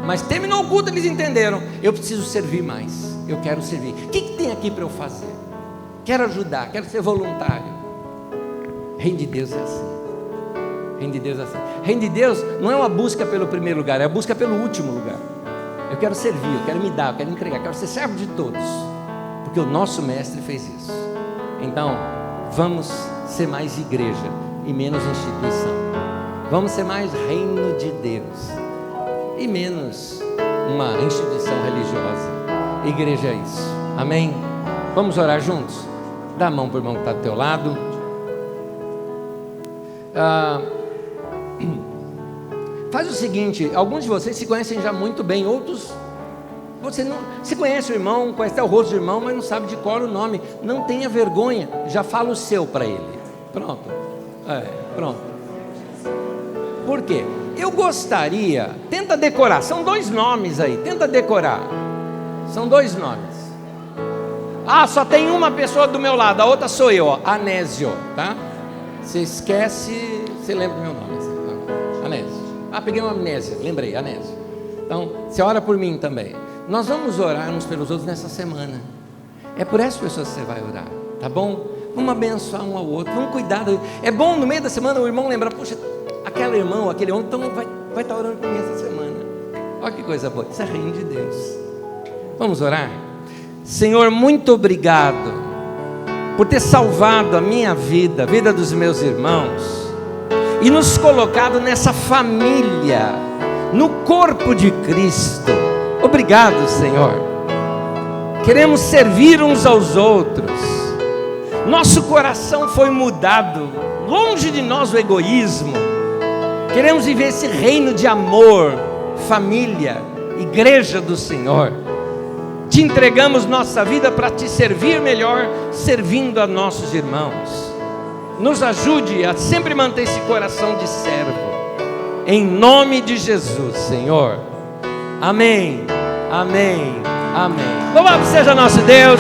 Mas terminou o culto, eles entenderam, eu preciso servir mais, eu quero servir. O que tem aqui para eu fazer? Quero ajudar, quero ser voluntário. Reino de Deus é assim. Reino de Deus é assim. Reino de Deus não é uma busca pelo primeiro lugar, é a busca pelo último lugar. Eu quero servir, eu quero me dar, eu quero entregar, eu quero ser servo de todos, porque o nosso mestre fez isso. Então, vamos ser mais igreja e menos instituição. Vamos ser mais reino de Deus e menos uma instituição religiosa. Igreja é isso. Amém? Vamos orar juntos? Dá a mão para o irmão que está do teu lado. Faz o seguinte, alguns de vocês se conhecem já muito bem, outros você não se conhece o irmão, conhece até o rosto do irmão, mas não sabe de cor o nome. Não tenha vergonha, já fala o seu para ele. Pronto. Pronto. Por quê? Eu gostaria, tenta decorar, são 2 nomes aí, tenta decorar. São 2 nomes. Só tem uma pessoa do meu lado, a outra sou eu, ó, Anésio, tá? Você esquece, você lembra do meu nome? Anésio. Peguei uma amnésia, lembrei, Anésio. Então, você ora por mim também. Nós vamos orar uns pelos outros nessa semana. É por essas pessoas que você vai orar, tá bom? Vamos abençoar um ao outro, vamos cuidar. É bom no meio da semana o irmão lembrar, poxa, aquela irmã ou aquele homem, então vai estar orando por mim essa semana. Olha que coisa boa, isso é reino de Deus. Vamos orar? Senhor, muito obrigado por ter salvado a minha vida, a vida dos meus irmãos, e nos colocado nessa família, no corpo de Cristo. Obrigado, Senhor. Queremos servir uns aos outros. Nosso coração foi mudado, longe de nós o egoísmo. Queremos viver esse reino de amor, família, igreja do Senhor. Te entregamos nossa vida para te servir melhor, servindo a nossos irmãos. Nos ajude a sempre manter esse coração de servo. Em nome de Jesus, Senhor. Amém, amém, amém. Louvado seja nosso Deus.